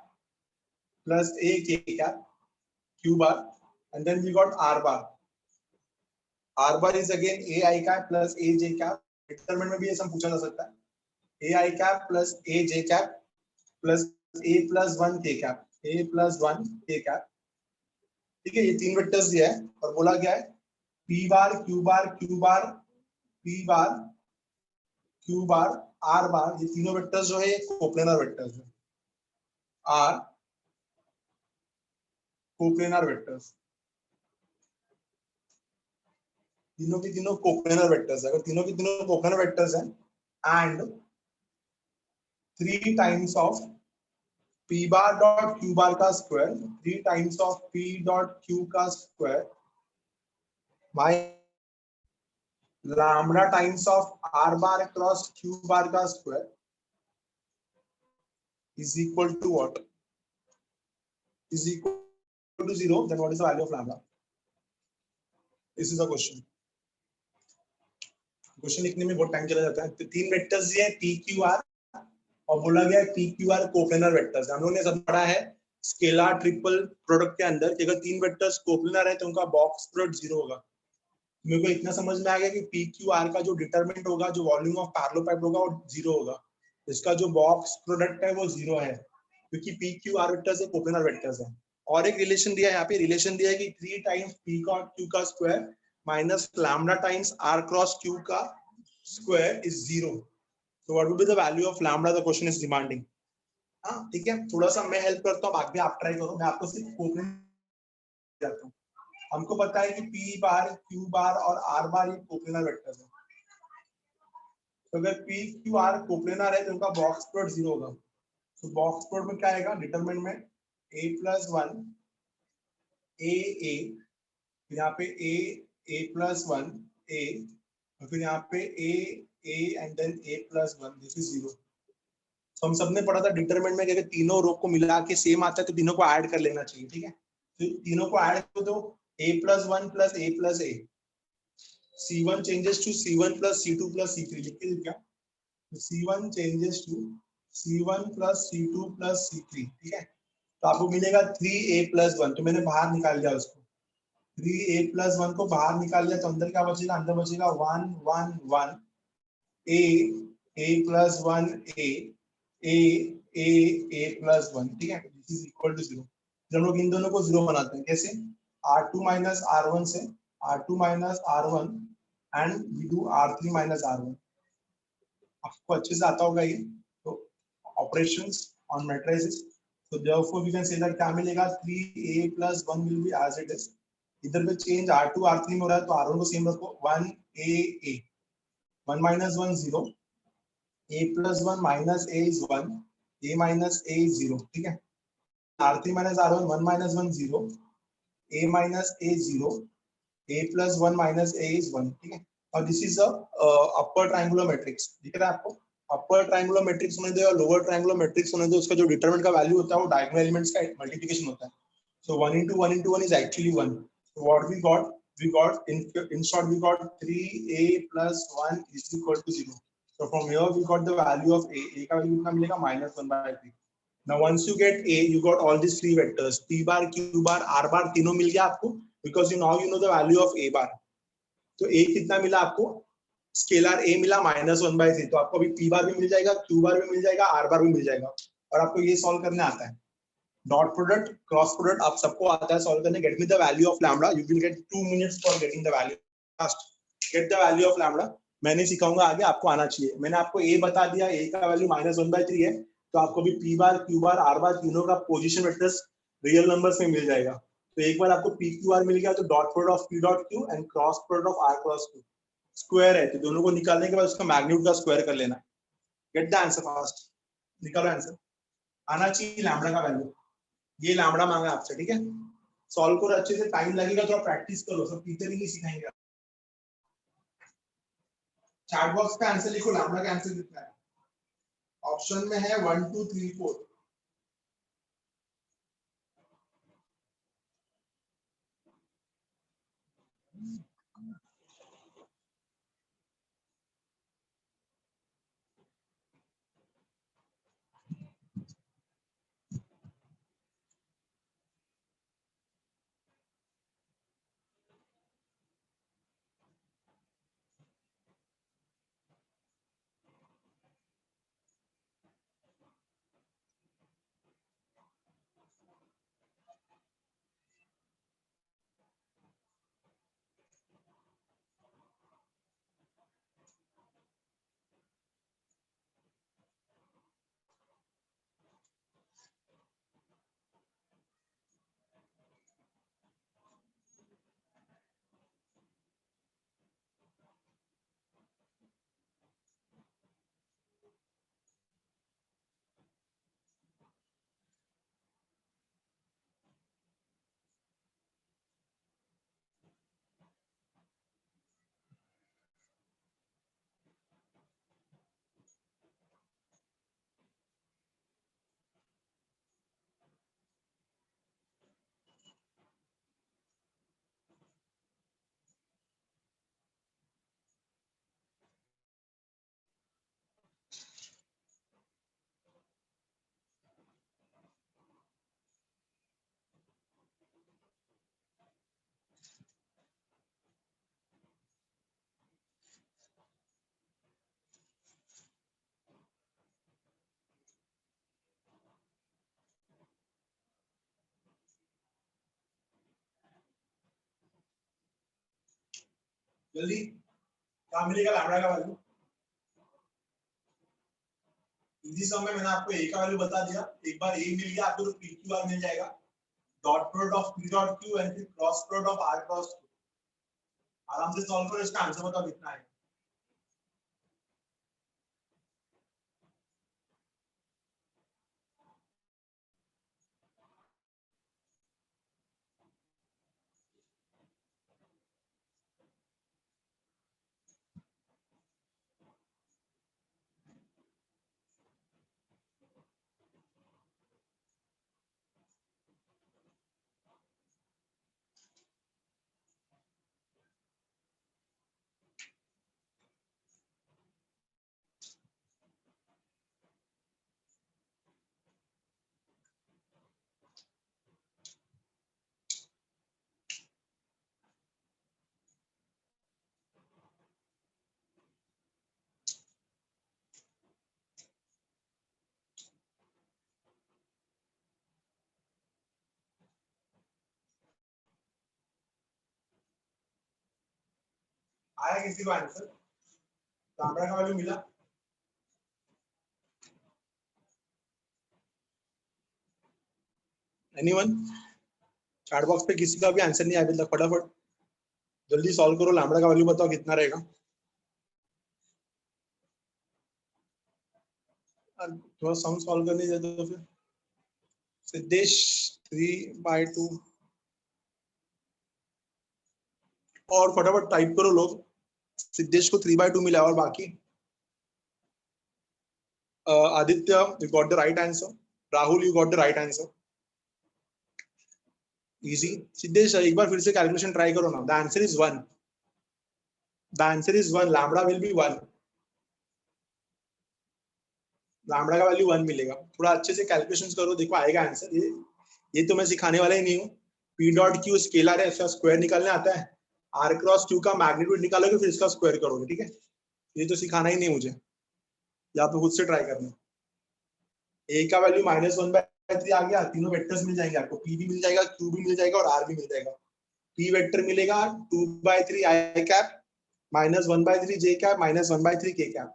Speaker 1: plus A K cap, Q bar, and then we got R bar. R bar is again A I cap plus A J cap. Determinant में भी ये सब पूछा जा सकता है। A I cap plus A J cap plus A plus 1 K cap, A plus 1 K cap. ठीक है, ये तीन वेक्टर्स दिया है और बोला गया है P bar, Q bar, Q bar, P bar, Q bar, R bar, ये तीनों वेक्टर्स जो है कोप्लेनर वेक्टर्स है। R कोप्लेनर वेक्टर्स, तीनों की तीनों कोप्लेनर वेक्टर्स है। अगर तीनों की तीनों कोप्लेनर वेक्टर्स हैं and 3 times of P bar dot Q bar का square, 3 times of P dot Q का स्क्वायर माइ lambda times of R bar cross Q bar का square is equal to what? Is equal to 0. Then what is the value of lambda? This is the question. Question लिखने में बहुत time चला जाता है। तो तीन वेक्टर्स ये हैं P Q R और बोला गया है P Q R coplanar vectors. हम लोगों ने सब पढ़ा है स्केलर ट्रिपल प्रोडक्ट के अंदर कि अगर तीन वेक्टर्स कोप्लेनर है तो उनका बॉक्स प्रोडक्ट 0 होगा। मेरे को इतना समझ में आ गया कि P Q R का जो डिटरमिनेंट होगा, जो वॉल्यूम ऑफ पैरेललोपाइड होगा, वो 0 होगा। इसका जो बॉक्स प्रोडक्ट है वो 0 है क्योंकि P Q R वेक्टर्स है, कोप्लेनर वेक्टर्स है। और एक रिलेशन दिया है यहाँ पे, रिलेशन दिया है कि 3 टाइम्स P Q का square minus lambda times R cross Q का square is 0। So what would be the value of lambda? The question is demanding. हाँ ठीक है, थोड़ा सा मैं हेल्प करता हूँ, बाकी आप ट्राई करो। मैं आपको सिर्फ कोप्लेनर जाता हूँ। हमको पता है कि P बार, Q बार और R बार ये कोप्लेनर वेक्टर्स है। तो अगर P Q R कोप्लेनर है तो उनका बॉक्स प्रोडक्ट 0 होगा। तो बॉक्स प्रोडक्ट में क्या आएगा? डिटरमिनेंट में A plus 1 A, यहाँ पे A plus 1 A, और फिर यहाँ पे A and then A plus 1, this is 0। तो हम सबने पढ़ा था डिटरमिनेंट में कि अगर तीनों रो को मिला के सेम आता है तो तीनों को ऐड कर लेना चाहिए, ठीक है। तो तीनों को ऐड कर दो, A plus 1 plus A plus A, C1 changes to C1 plus C2 plus C3, लिख के क्या? C1 changes to C1 plus C2 plus C3, ठीक है। तो आपको मिलेगा 3A plus 1, तो मैंने बाहर निकाल दिया उसको। 3A plus 1 को बाहर निकाल लिया तो अंदर क्या बचेगा? अंदर बचेगा 1 1 1 A plus 1 A plus 1, ठीक है। This is equal to 0। जब हम लोग इन दोनों को 0 बनाते हैं कैसे? R2 minus R1 से R2 minus R1 and we do R3 minus R1। आपको अच्छे से आता होगा ये। तो operations on matrices, so therefore we can say that क्या मिलेगा? 3A plus 1 will be as it is, इधर पे चेंज R2 R3 में हो रहा है तो R1 को सेम रखो 1 A A 1 minus 1 0 A plus 1 minus A is 1 A minus A is 0 ठीक है R3 minus R1 1 minus 1 0 A minus A 0 A plus 1 minus A is 1 ठीक है और this is upper triangular matrix दिख रहा है आपको अपर ट्रायंगुलर मैट्रिक्स होने दो या लोअर ट्रायंगुलर मैट्रिक्स होने दो उसका जो डिटरमिनेंट का वैल्यू होता है वो डायगोनल एलिमेंट्स का मल्टीप्लिकेशन होता है so 1 into 1 is actually 1 so what we got in short we got 3A plus 1 is equal to 0 so from here we got the value of A का value कितना मिलेगा -1/3 now once you get A you got all these three vectors P bar Q bar R bar तीनों मिल गया आपको because you know the value of A bar तो A कितना मिला आपको स्केलर A मिला -1/3 तो आपको अभी P bar भी मिल जाएगा Q bar भी मिल जाएगा R bar भी मिल जाएगा और आपको ये सॉल्व करने आता है डॉट प्रोडक्ट क्रॉस प्रोडक्ट आप सबको आता है सॉल्व करने get me the value of lambda you will get 2 minutes for getting the value first get the value of lambda मैंने सिखाऊंगा आगे आपको आना चाहिए मैंने आपको ए बता दिया ए का वैल्यू -1/3 है तो आपको भी P bar Q bar are बार तीनों का पोजीशन वेक्टर्स रियल नंबर्स में मिल जाएगा तो एक बार आपको पी क्यू आर मिल गया तो dot product of P dot Q and cross product of are cross q square है तो दोनों को निकालने के बाद उसका मैग्नीट्यूड का स्क्वायर कर लेना गेट द आंसर फास्ट निकालो आंसर आना चाहिए लैम्बडा का वैल्यू ये लैम्बडा मांगा आपसे ठीक है सॉल्व करो अच्छे से टाइम लगेगा थोड़ा प्रैक्टिस करो सब टीचर ही नहीं सिखाएंगे चैट बॉक्स पे आंसर लिखो लैम्बडा का आंसर कितना है ऑप्शन में है 1 2 3 4 जल्दी क्या मिलेगा लैम्बडा का वैल्यू इजी सम में मैंने आपको ए का वैल्यू बता दिया एक बार ए मिल गया आपको तो पी क्यू आर मिल जाएगा dot product of P dot Q and फिर cross product of are cross Q आराम से सॉल्व करो इसका आंसर बताओ कितना है आया किसी को आंसर लैम्बडा का वैल्यू मिला एनीवन चैट बॉक्स पे किसी का भी आंसर नहीं आया अभी तक, फटाफट जल्दी सॉल्व करो। लैम्बडा का वैल्यू बताओ कितना रहेगा। थोड़ा सम सॉल्व करने देते तो फिर सिद्धेश 3/2 और फटाफट टाइप करो लोग। सिद्धेश को 3/2 मिला और बाकी Aditya you got the right answer, Rahul you got the right answer, easy. Siddhesh एक बार फिर से कैलकुलेशन ट्राई करो ना। The answer is 1, the answer is 1, lambda will be 1, lambda का वैल्यू 1 मिलेगा। थोड़ा अच्छे से कैलकुलेशंस करो, देखो आएगा आंसर। ये तो मैं सिखाने वाला ही नहीं हूँ। पी डॉट क्यू स्केलर है, इसका स्क्वायर निकालने आता है। आर क्रॉस क्यू का मैग्नीट्यूड निकालोगे फिर इसका स्क्वायर करोगे, ठीक है। ये तो सिखाना ही नहीं मुझे, या तो खुद से ट्राई करना। ए का वैल्यू -1/3 आ गया, तीनों वेक्टर्स मिल जाएंगे आपको, पी भी मिल जाएगा, क्यू भी मिल जाएगा और आर भी मिल जाएगा। पी वेक्टर मिलेगा 2/3 आई कैप -1/3 जे कैप -1/3 के कैप।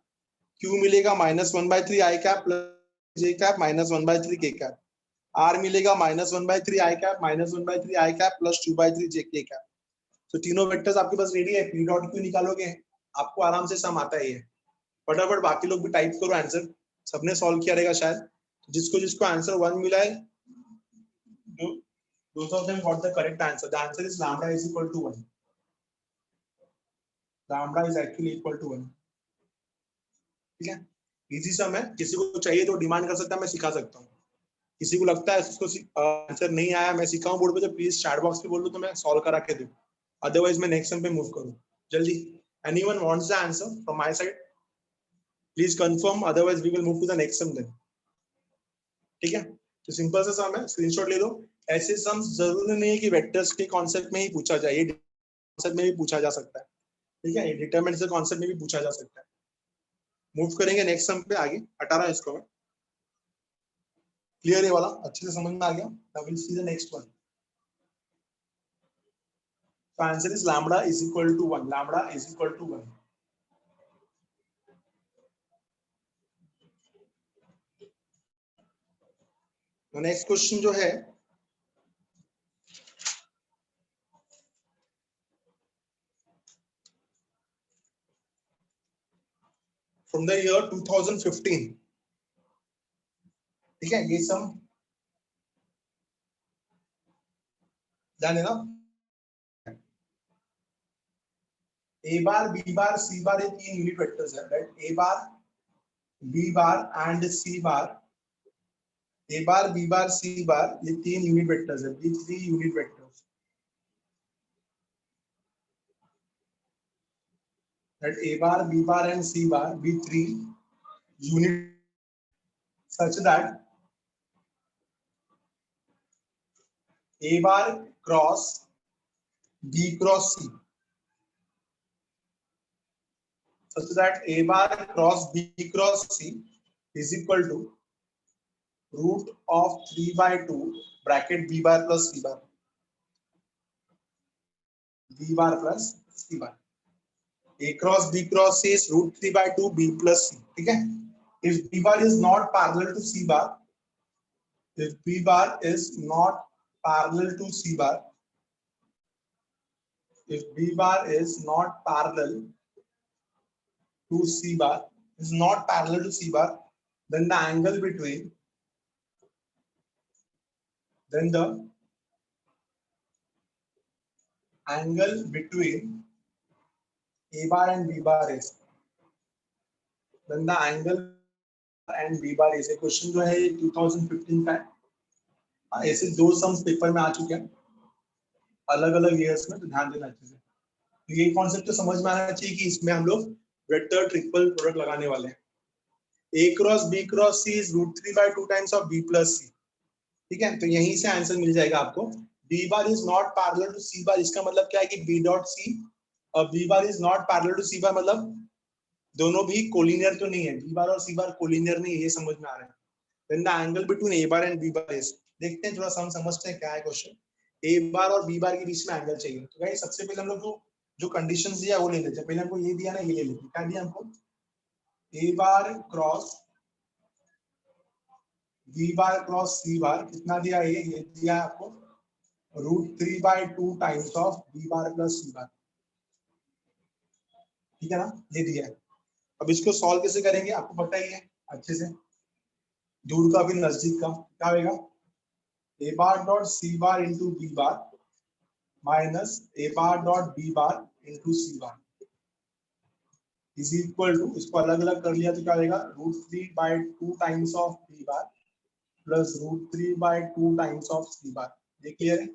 Speaker 1: क्यू मिलेगा -1/3 आई कैप प्लस जे कैप -1/3 के कैप। आर मिलेगा -1/3 आई कैप -1/3 आई कैप प्लस 2/3 जे के कैप। तो तीनों वेक्टर्स आपके पास रेडी है। पी डॉट क्यू निकालोगे आपको आराम से सम आता ही है। फटाफट बाकी लोग भी टाइप करो आंसर, सबने सॉल्व किया रहेगा शायद। जिसको जिसको आंसर 1 मिला है, both of them got the correct answer. The answer is lambda is equal to 1. Lambda is actually equal to 1. ठीक है, इजी सम है। किसी को चाहिए तो डिमांड कर सकता है, मैं सिखा सकता हूँ। किसी को लगता है उसको आंसर नहीं आया, मैं सिखाऊं बोर्ड पे, तो प्लीज चैट बॉक्स पे बोल दो तो मैं सॉल्व करा के दूं। अदरवाइज मैं नेक्स्ट सम पे मूव करूं जल्दी। Anyone wants the answer from my side, please confirm, otherwise we will move to the next sum then. ठीक है, तो सिंपल सा सम है, स्क्रीनशॉट ले लो। ऐसे सम जरूरी नहीं है कि वेक्टर्स के कॉन्सेप्ट में ही पूछा जाए, ये कॉन्सेप्ट में भी पूछा जा सकता है। ठीक है, ये डिटरमिनेंट से कॉन्सेप्ट में भी पूछा जा सकता है। मूव करेंगे नेक्स्ट सम पे आगे, हटा रहा इसको मैं। क्लियर है वाला, अच्छे से समझ में आ गया। Now will see the next one. So answer is lambda is equal to 1. Lambda is equal to 1. तो नेक्स्ट क्वेश्चन जो है, फ्रॉम द ईयर 2015। ठीक है, ये सम जाने ना। ए bar b bar c bar ये तीन यूनिट वेक्टर्स है, right. A bar b bar and c bar, a bar b bar c bar ये तीन यूनिट वेक्टर्स है, be three unit vectors, right. A bar b bar and c bar be three unit such that A bar cross B cross C, such that A bar cross B cross C is equal to root of 3/2 bracket B bar plus C bar, B bar plus C bar. A cross B cross C is root 3/2 B plus C. ठीक है, if B bar is not parallel to C bar, if B bar is not parallel to C bar, if B bar is not parallel to C bar, is not parallel to C bar, then the angle between, then the angle between A bar and B bar is, then the angle and B bar is। Question जो है ये 2015 का है। ऐसे दो sums paper में आ चुके हैं अलग अलग ईयर्स में, तो ध्यान देना अच्छे से। तो ये कॉन्सेप्ट तो समझ में आना चाहिए कि इसमें हम लोग वेक्टर ट्रिपल प्रोडक्ट लगाने वाले हैं। A cross B cross C is root 3/2 times of B plus C। ठीक है, तो यहीं से आंसर मिल जाएगा आपको। B bar is not parallel to C bar, इसका मतलब क्या है कि B dot C और B bar is not parallel to C bar, मतलब दोनों भी कोलिनियर तो नहीं है। B bar और C bar कोलिनियर नहीं है, ये समझ में आ रहा है। Then the angle between A bar and B bar is, देखते हैं थोड़ा सा हम समझते हैं क्या है क्वेश्चन। A bar और B bar के बीच में एंगल चाहिए। तो गाइस सबसे पहले हम लोग जो कंडीशंस दिया वो ले लेते हैं। पहले हमको ये दिया ना, ये ले लेते हैं। क्या दिया हमको? A bar cross B bar cross C bar, कितना दिया? ये दिया है आपको √3/2 times of B bar plus C bar. ठीक है ना, ये दिया है। अब इसको सॉल्व कैसे करेंगे आपको पता ही है अच्छे से, दूर का भी नजदीक का, क्या होगा ए bar dot C bar into B bar minus A bar dot B bar into C bar is equal to, इसको अलग अलग कर लिया तो क्या होगा √3/2 times of B bar plus √3/2 times of C bar. ये क्लियर है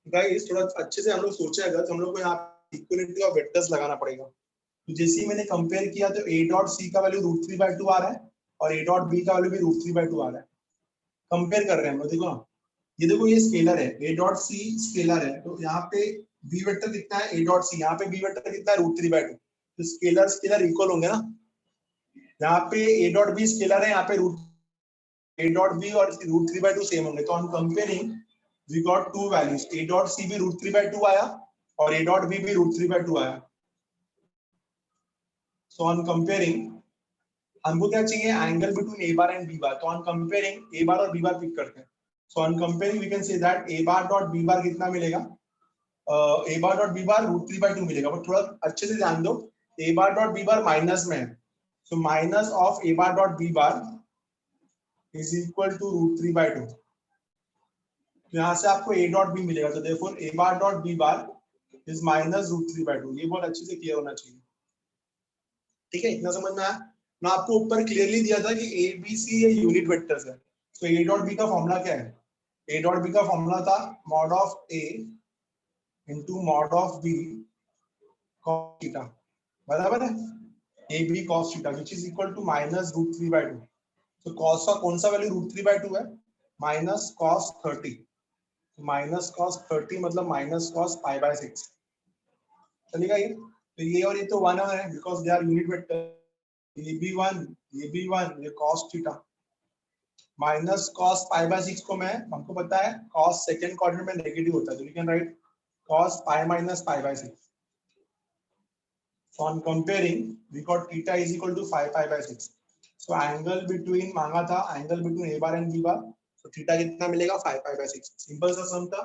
Speaker 1: गाइस? थोड़ा अच्छे से हम लोग सोचे, अगर तो हम लोग को यहाँ इक्वलिटी ऑफ वेक्टर्स लगाना पड़ेगा। तो जैसे ही मैंने कंपेयर किया तो ए डॉट सी का वैल्यू √3/2 आ रहा है और ए डॉट बी का वैल्यू भी √3/2 आ रहा है। कंपेयर कर रहे हैं हम लोग, देखो ना, ये देखो ये स्केलर है, ए डॉट सी स्केलर है, तो यहाँ पे बी वेक्टर कितना है ए डॉट सी, यहाँ पे बी वेक्टर कितना है √3/2, तो स्केलर स्केलर इक्वल होंगे ना। यहाँ पे ए डॉट बी स्केलर है, यहाँ पे ए डॉट बी और √3/2 सेम होंगे, तो हम comparing we got two values, a dot c भी √3/2 आया और ए डॉट बी भी √3/2 आया। सो ऑन कंपेयरिंग हमको क्या चाहिए, angle between a bar and B bar, तो ऑन कंपेयरिंग ए बार और बी बार पिक करते हैं। So on comparing we can say that a bar dot B bar कितना मिलेगा, ए बार डॉट बी बार √3/2 मिलेगा, बट थोड़ा अच्छे से ध्यान दो a bar dot B bar minus में है, so minus of a bar dot B bar is equal to √3/2। तो यहाँ से आपको ए डॉट बी मिलेगा, तो therefore a bar dot B bar is minus √3/2। ये बहुत अच्छे से क्लियर होना चाहिए, ठीक है, इतना समझ में आया ना? आपको ऊपर क्लियरली दिया था कि ए बी सी ये यूनिट वेक्टर्स है, तो ए डॉट बी का फॉर्मूला क्या है, ए डॉट बी का फॉर्मूला था mod of a into mod of b cos theta, बराबर है, a b cos theta which is equal to minus √3/2। तो कॉस का कौन सा वैल्यू √3/2 है, माइनस कॉस 30, माइनस कॉस 30 मतलब माइनस कॉस π/6 चलेगा ये, तो ये और ये तो 1 है because they are unit vector, ये भी 1 ये भी 1, ये cos थीटा माइनस cos π/6 को मैं, हमको पता है cos सेकंड क्वाड्रेंट में नेगेटिव होता है, तो we can write cos π minus π/6। So on comparing we got theta is equal to 5 π/6। So angle between मांगा था, angle between a bar and b bar, so theta कितना मिलेगा 5 π/6। सिंपल सा सम था,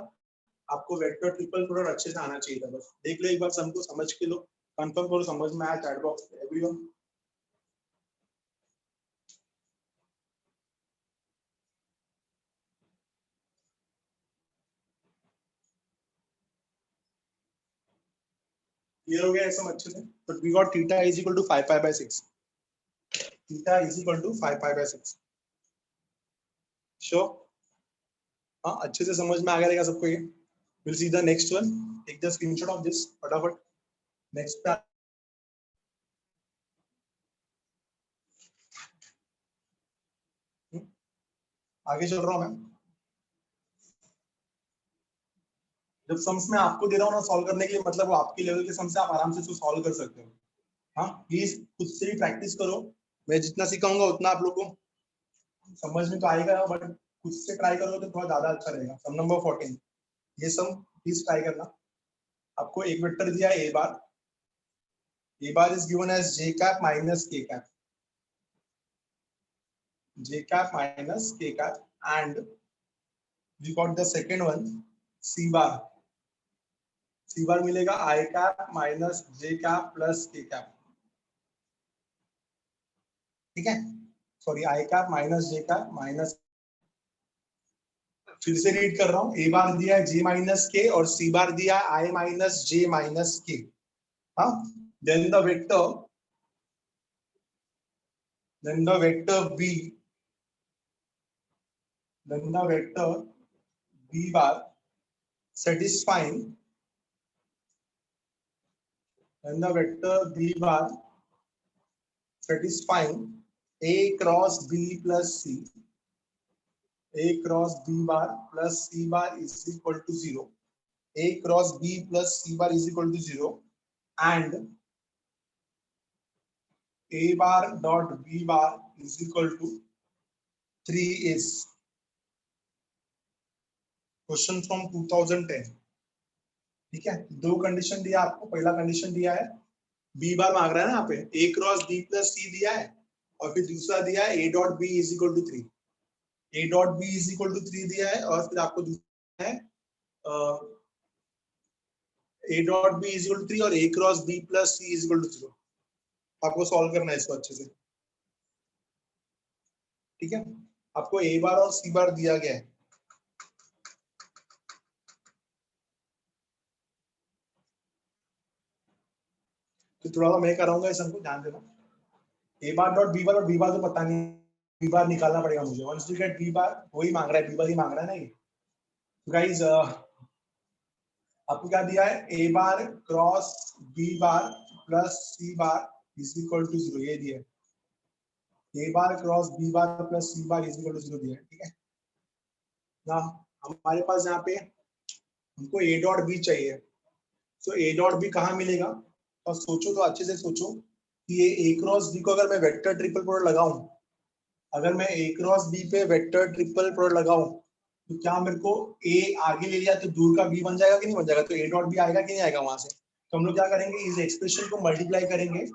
Speaker 1: आपको वेक्टर ट्रिपल प्रोडक्ट अच्छे से आना चाहिए था, बस देख लो एक बार सम को, समझ के लो, कंफर्म करो समझ में आया चैट बॉक्स में एवरीवन। क्लियर हो गया ऐसा अच्छे से? But we got theta is equal to 5 π/6, theta is equal to 5 π/6। Sure? हाँ, अच्छे से समझ में आ गया सबको ये? Will see the next one, take the screenshot of this फटाफट। नेक्स्ट आगे चल रहा हूं मैं। जब सम्स में आपको दे रहा हूँ ना सॉल्व करने के लिए, मतलब वो आपके लेवल के सम्स से आप आराम से इसको सॉल्व कर सकते हो। हाँ, प्लीज खुद से भी प्रैक्टिस करो, मैं जितना सिखाऊंगा उतना आप लोग को समझ में तो आएगा, बट खुद से ट्राई करोगे तो थोड़ा ज्यादा अच्छा रहेगा। सम नंबर 14, ये सम प्लीज ट्राई करना। आपको एक वेक्टर दिया है a bar is given as j cap minus k cap, j cap minus k cap, and we got the second one c बार मिलेगा i cap minus j cap plus k cap, ठीक है, sorry i cap minus j cap minus, फिर से read कर रहा हूँ, ए bar दिया है j माइनस के और सी बार दिया है i माइनस j माइनस के। हाँ, then the vector b bar satisfying, then the vector b bar satisfying a cross b plus c, a cross b bar plus c bar is equal to 0, a cross b plus c bar is equal to 0, and a bar dot b bar is equal to 3 is question from 2010। ठीक है, दो condition दिया आपको, पहला condition दिया है B बार मांग रहा है ना यहाँ पे, a cross b plus c दिया है, और फिर दूसरा दिया है a dot b is equal to 3, a dot b is equal to 3 दिया है, और फिर आपको दूसरा है a dot b is equal to 3 और a cross b plus c is equal to 0। आपको सॉल्व करना है इसको अच्छे से, ठीक है। आपको ए बार और सी बार दिया गया है, तो थोड़ा सा मैं कराऊंगा इस हमको ध्यान देना। ए बार डॉट बी बार और बी बार तो पता नहीं, बी बार निकालना पड़ेगा मुझे। Once you get b bar, वही मांग रहा है, बी बार ही मांग रहा है ना ये। गाइस आपको क्या दिया है, a bar cross B bar plus C bar is equal to 0, ये दिया है। A bar cross B bar plus C bar is equal to 0 दिया है, ठीक है ना। हमारे पास यहाँ पे हमको ए डॉट बी चाहिए, तो ए डॉट बी कहाँ मिलेगा, और सोचो तो अच्छे से सोचो कि ये ए क्रॉस बी को अगर मैं वेक्टर ट्रिपल प्रोडक्ट लगाऊं, अगर मैं ए क्रॉस बी पे वेक्टर ट्रिपल प्रोडक्ट लगाऊं, तो क्या मेरे को ए आगे ले लिया तो दूर का बी बन जाएगा कि नहीं बन जाएगा, तो ए डॉट बी आएगा कि नहीं आएगा वहां से। तो हम लोग क्या करेंगे, इस एक्सप्रेशन को मल्टीप्लाई करेंगे,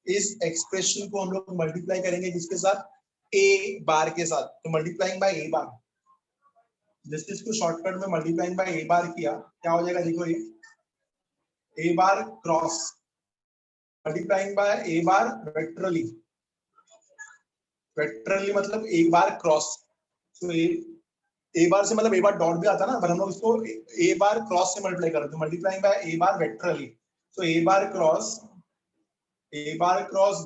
Speaker 1: इस एक्सप्रेशन को हम लोग मल्टीप्लाई करेंगे जिसके साथ, ए बार के साथ, तो मल्टीप्लाइंग बाय ए बार। जैसे इसको शॉर्टकट में मल्टीप्लाइंग बाय ए बार किया, क्या हो जाएगा देखो, ये ए bar cross multiplying by a bar vectorially, vectorially मतलब एक बार क्रॉस, तो ए बार से मतलब ए बार डॉट भी आता ना, पर हम लोग इसको ए बार क्रॉस से मल्टीप्लाई करते हैं, multiplying by a bar vectorly. तो a bar cross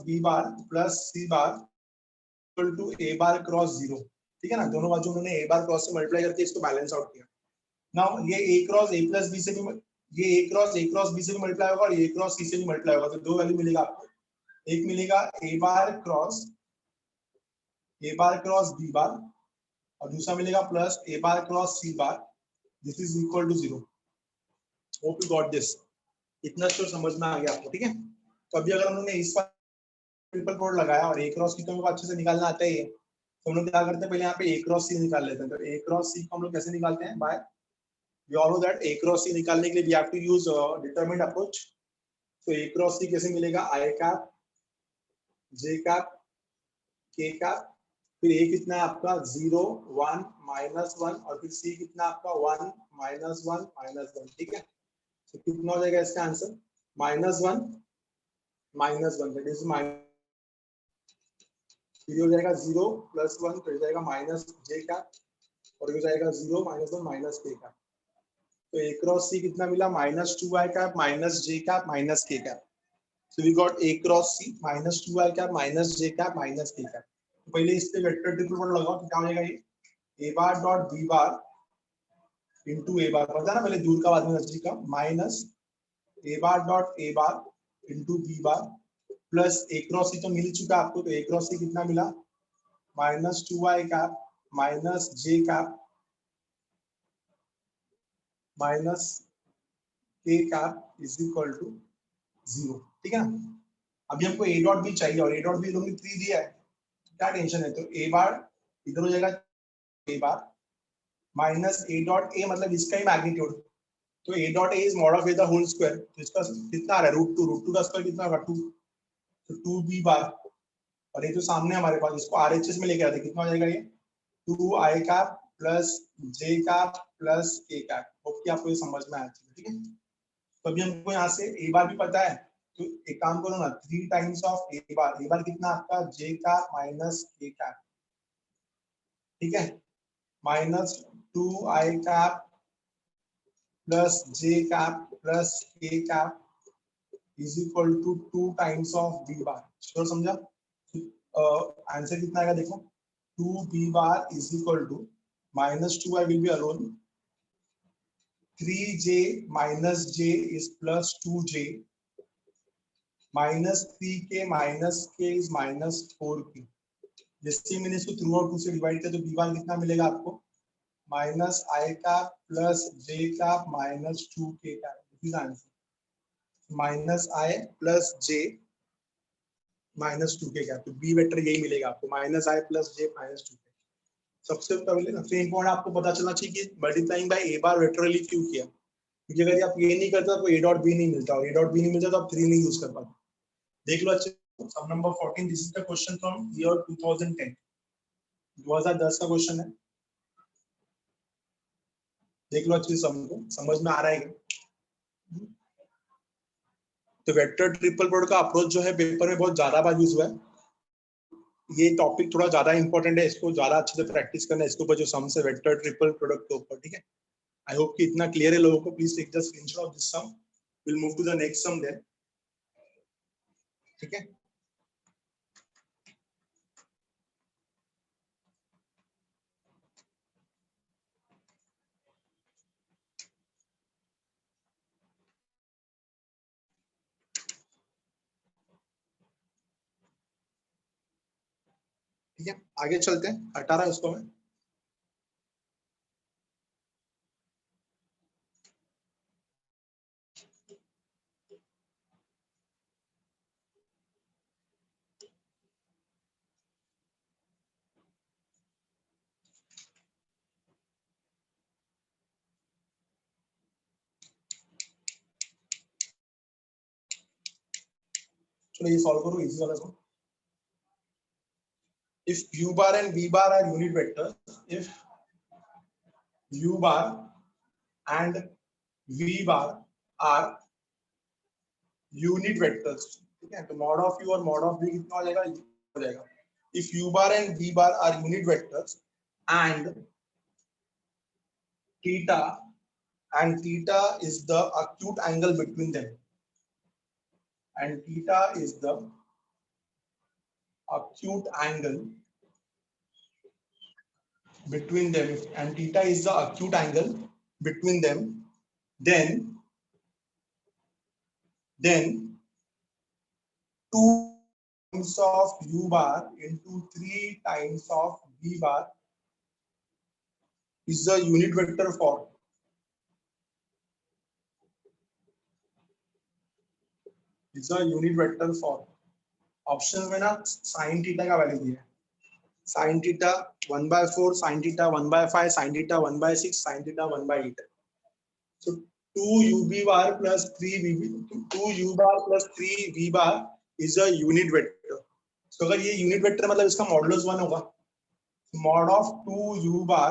Speaker 1: B bar plus C bar equal to a bar cross 0, ठीक है ना। दोनों बाजू उन्होंने ए बार क्रॉस से मल्टीप्लाई करके इसको बैलेंस आउट किया। नाउ ये ए क्रॉस ए प्लस बी से भी, ये ए क्रॉस बी से भी मल्टीप्लाई होगा और ए क्रॉस सी से भी मल्टीप्लाई होगा, तो दो वैल्यू मिलेगा आपको। एक मिलेगा ए बार क्रॉस बी बार और दूसरा मिलेगा plus a bar cross C bar, this is equal to 0। Hope you got this, इतना तो समझ में आ गया आपको, ठीक है। तो अभी अगर हमने इस पर ट्रिपल प्रोडक्ट लगाया और ए क्रॉस सी को अच्छे से निकालना आता है, तो हम लोग क्या करते हैं, पहले यहाँ पे ए क्रॉस सी निकाल लेते हैं। तो ए क्रॉस सी को हम लोग कैसे निकालते हैं, by we all know that a cross c निकालने के लिए we have to use determinant approach. तो ए क्रॉस सी कैसे मिलेगा, i cap j cap k cap, फिर ए कितना है आपका 0 1 -1 और फिर सी कितना आपका 1 -1 -1, ठीक है। तो कितना हो जाएगा इसका आंसर, -1 -1, दैट इज माइनस, फिर हो जाएगा 0 +1, फिर जाएगा माइनस जे कैप और हो जाएगा 0 -1 माइनस के कैप। तो ए क्रॉस सी कितना मिला, -2 i cap minus J cap minus k cap. So we got a cross c -2 i cap minus j cap minus k cap। तो पहले इस पे वेक्टर ट्रिपल प्रोडक्ट लगाओ, तो क्या हो जाएगा, ये a bar dot b bar into a बार, पता ना पहले दूर का बाद में नजदीक का, minus a bar dot a bar into b bar plus a cross c तो मिल चुका आपको, तो a क्रॉस c कितना मिला, -2 i cap minus j cap minus k cap is equal to 0, ठीक है ना। अभी हमको ए डॉट बी चाहिए और ए डॉट बी लोग 3 दिया है, क्या टेंशन है। तो ए बार इधर हो जाएगा A bar minus A dot ए, मतलब इसका ही मैग्नीट्यूड, तो a dot a is mod of a the whole square, तो इसका कितना आ रहा है, √2 का स्क्वायर कितना होगा 2, तो 2b बार, और ये जो सामने हमारे पास इसको आरएचएस में लेके आते कितना हो जाएगा, ये 2 i cap plus J cap plus के कैप। होप कि आपको ये समझ में आया, ठीक है। तो अभी हमको यहाँ से ए बार भी पता है, तो एक काम करो ना, 3 टाइम्स ऑफ ए बार कितना आपका j cap minus k cap, ठीक है, -2 i cap plus J cap plus के cap is equal to 2 times of B bar. Sure समझा, आंसर कितना आएगा देखो, 2b bar is equal to -2 i will be alone, 3j minus j is plus 2j minus 3k minus k is minus 4k। जैसे मैंने इसको through out 2 से divide किया तो b बार कितना मिलेगा आपको, minus I cap plus J cap minus 2k cap, this is answer, minus I plus J minus 2k cap, तो b वेक्टर यही मिलेगा आपको, माइनस आई प्लस जे माइनस 2k। सबसे पहले ना सबसे इंपॉर्टेंट आपको पता चलना चाहिए कि multiplying by a bar vectorially क्यों किया, क्योंकि अगर आप ये नहीं करते तो ए डॉट बी नहीं मिलता, और ए डॉट बी नहीं मिलता तो आप 3 नहीं यूज कर पाते। देख लो अच्छे, सब number 14, this is the question from year 2010, 2010 का क्वेश्चन है। देख लो अच्छी समझो, समझ में आ रहा है क्या? तो वेक्टर ट्रिपल प्रोडक्ट का अप्रोच जो है पेपर में बहुत ज्यादा बार यूज हुआ है। ये टॉपिक थोड़ा ज्यादा इंपॉर्टेंट है, इसको ज्यादा अच्छे से प्रैक्टिस करना है, इसके ऊपर जो सम्स है वेक्टर ट्रिपल प्रोडक्ट के ऊपर, ठीक है। आई होप कि इतना क्लियर है लोगों को। Please take the screenshot of this sum, will move to the next sum then, ठीक है। ठीक है, आगे चलते हैं, हटा रहा है उसको मैं। चलो ये सॉल्व करो इजी वाला को। if u bar and v bar are unit vectors, if u bar and v bar are unit vectors, ठीक है, तो mod of u और mod of v कितना हो जाएगा, हो जाएगा। if u bar and v bar are unit vectors and theta is the acute angle between them, and theta is the acute angle between them, and theta is the acute angle between them, then 2 times of u bar into 3 times of v bar is the unit vector for, is the unit vector for, option में ना sin theta का value दिया है, sin theta 1/4, sin theta 1/5, sin theta 1/6, sin theta 1/8। so 2 u bar plus 3 v 2 u bar plus 3 v bar is a unit vector। तो अगर ये unit vector मतलब इसका मॉडुलस 1 होगा, mod of 2 u bar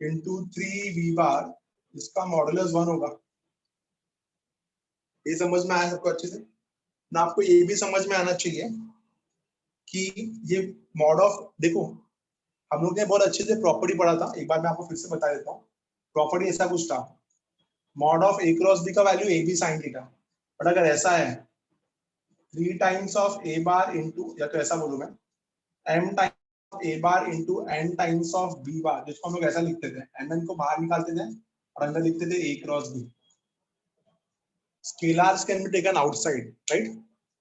Speaker 1: into 3 v bar, इसका modulus 1 होगा। ये समझ में आया सबको अच्छे से ना? आपको ये भी समझ में आना चाहिए कि ये मॉड ऑफ, देखो हम लोग ने बहुत अच्छे से प्रॉपर्टी पढ़ा था, एक बार मैं आपको फिर से बता देता हूँ। प्रॉपर्टी ऐसा कुछ था, mod of a cross b का value a b sine theta, but अगर ऐसा है 3 times of a bar into, या तो ऐसा बोलूं मैं m times of a bar into n times of B bar, जिसको हम लोग ऐसा लिखते थे, mn को बाहर निकालते थे और अंदर लिखते थे a cross b. Scalars can be taken outside, right?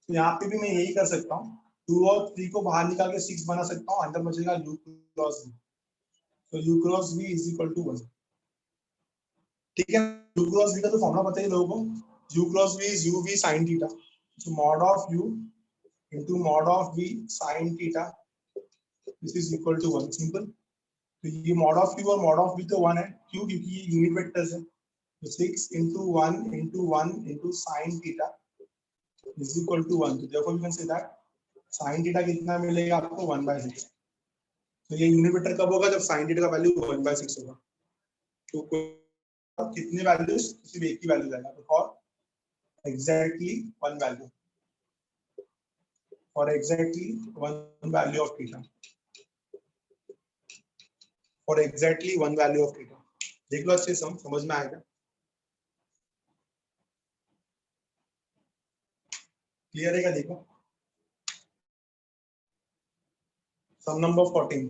Speaker 1: तो यहाँ पे भी मैं यही कर सकता हूँ, 2 और 3 को बाहर निकाल के 6 बना सकता हूँ, अंदर बचेगा u क्रॉस v। तो u cross v is equal to 1, ठीक है। u क्रॉस v का तो फॉर्मूला पता है लोगों को, u cross v is u v sin theta, so mod of u into mod of v sin theta, this is equal to 1, simple. तो ये mod of u और mod of v तो 1 है, क्यों? क्योंकि ये यूनिट वेक्टर्स है। तो 6 into 1 into 1 into sin theta is equal to 1, तो therefore we can say that sin theta कितना मिलेगा आपको, 1/6। तो ये यूनिट वेक्टर कब होगा, जब sin थीटा का वैल्यू 1/6 होगा। तो कितने वैल्यूज, सिर्फ एक ही वैल्यू जाएगा, तो for exactly one value, for exactly one value of theta, for exactly one value of theta. देख लो अच्छे से, समझ में आएगा? क्लियर है क्या? देखो सम नंबर 14,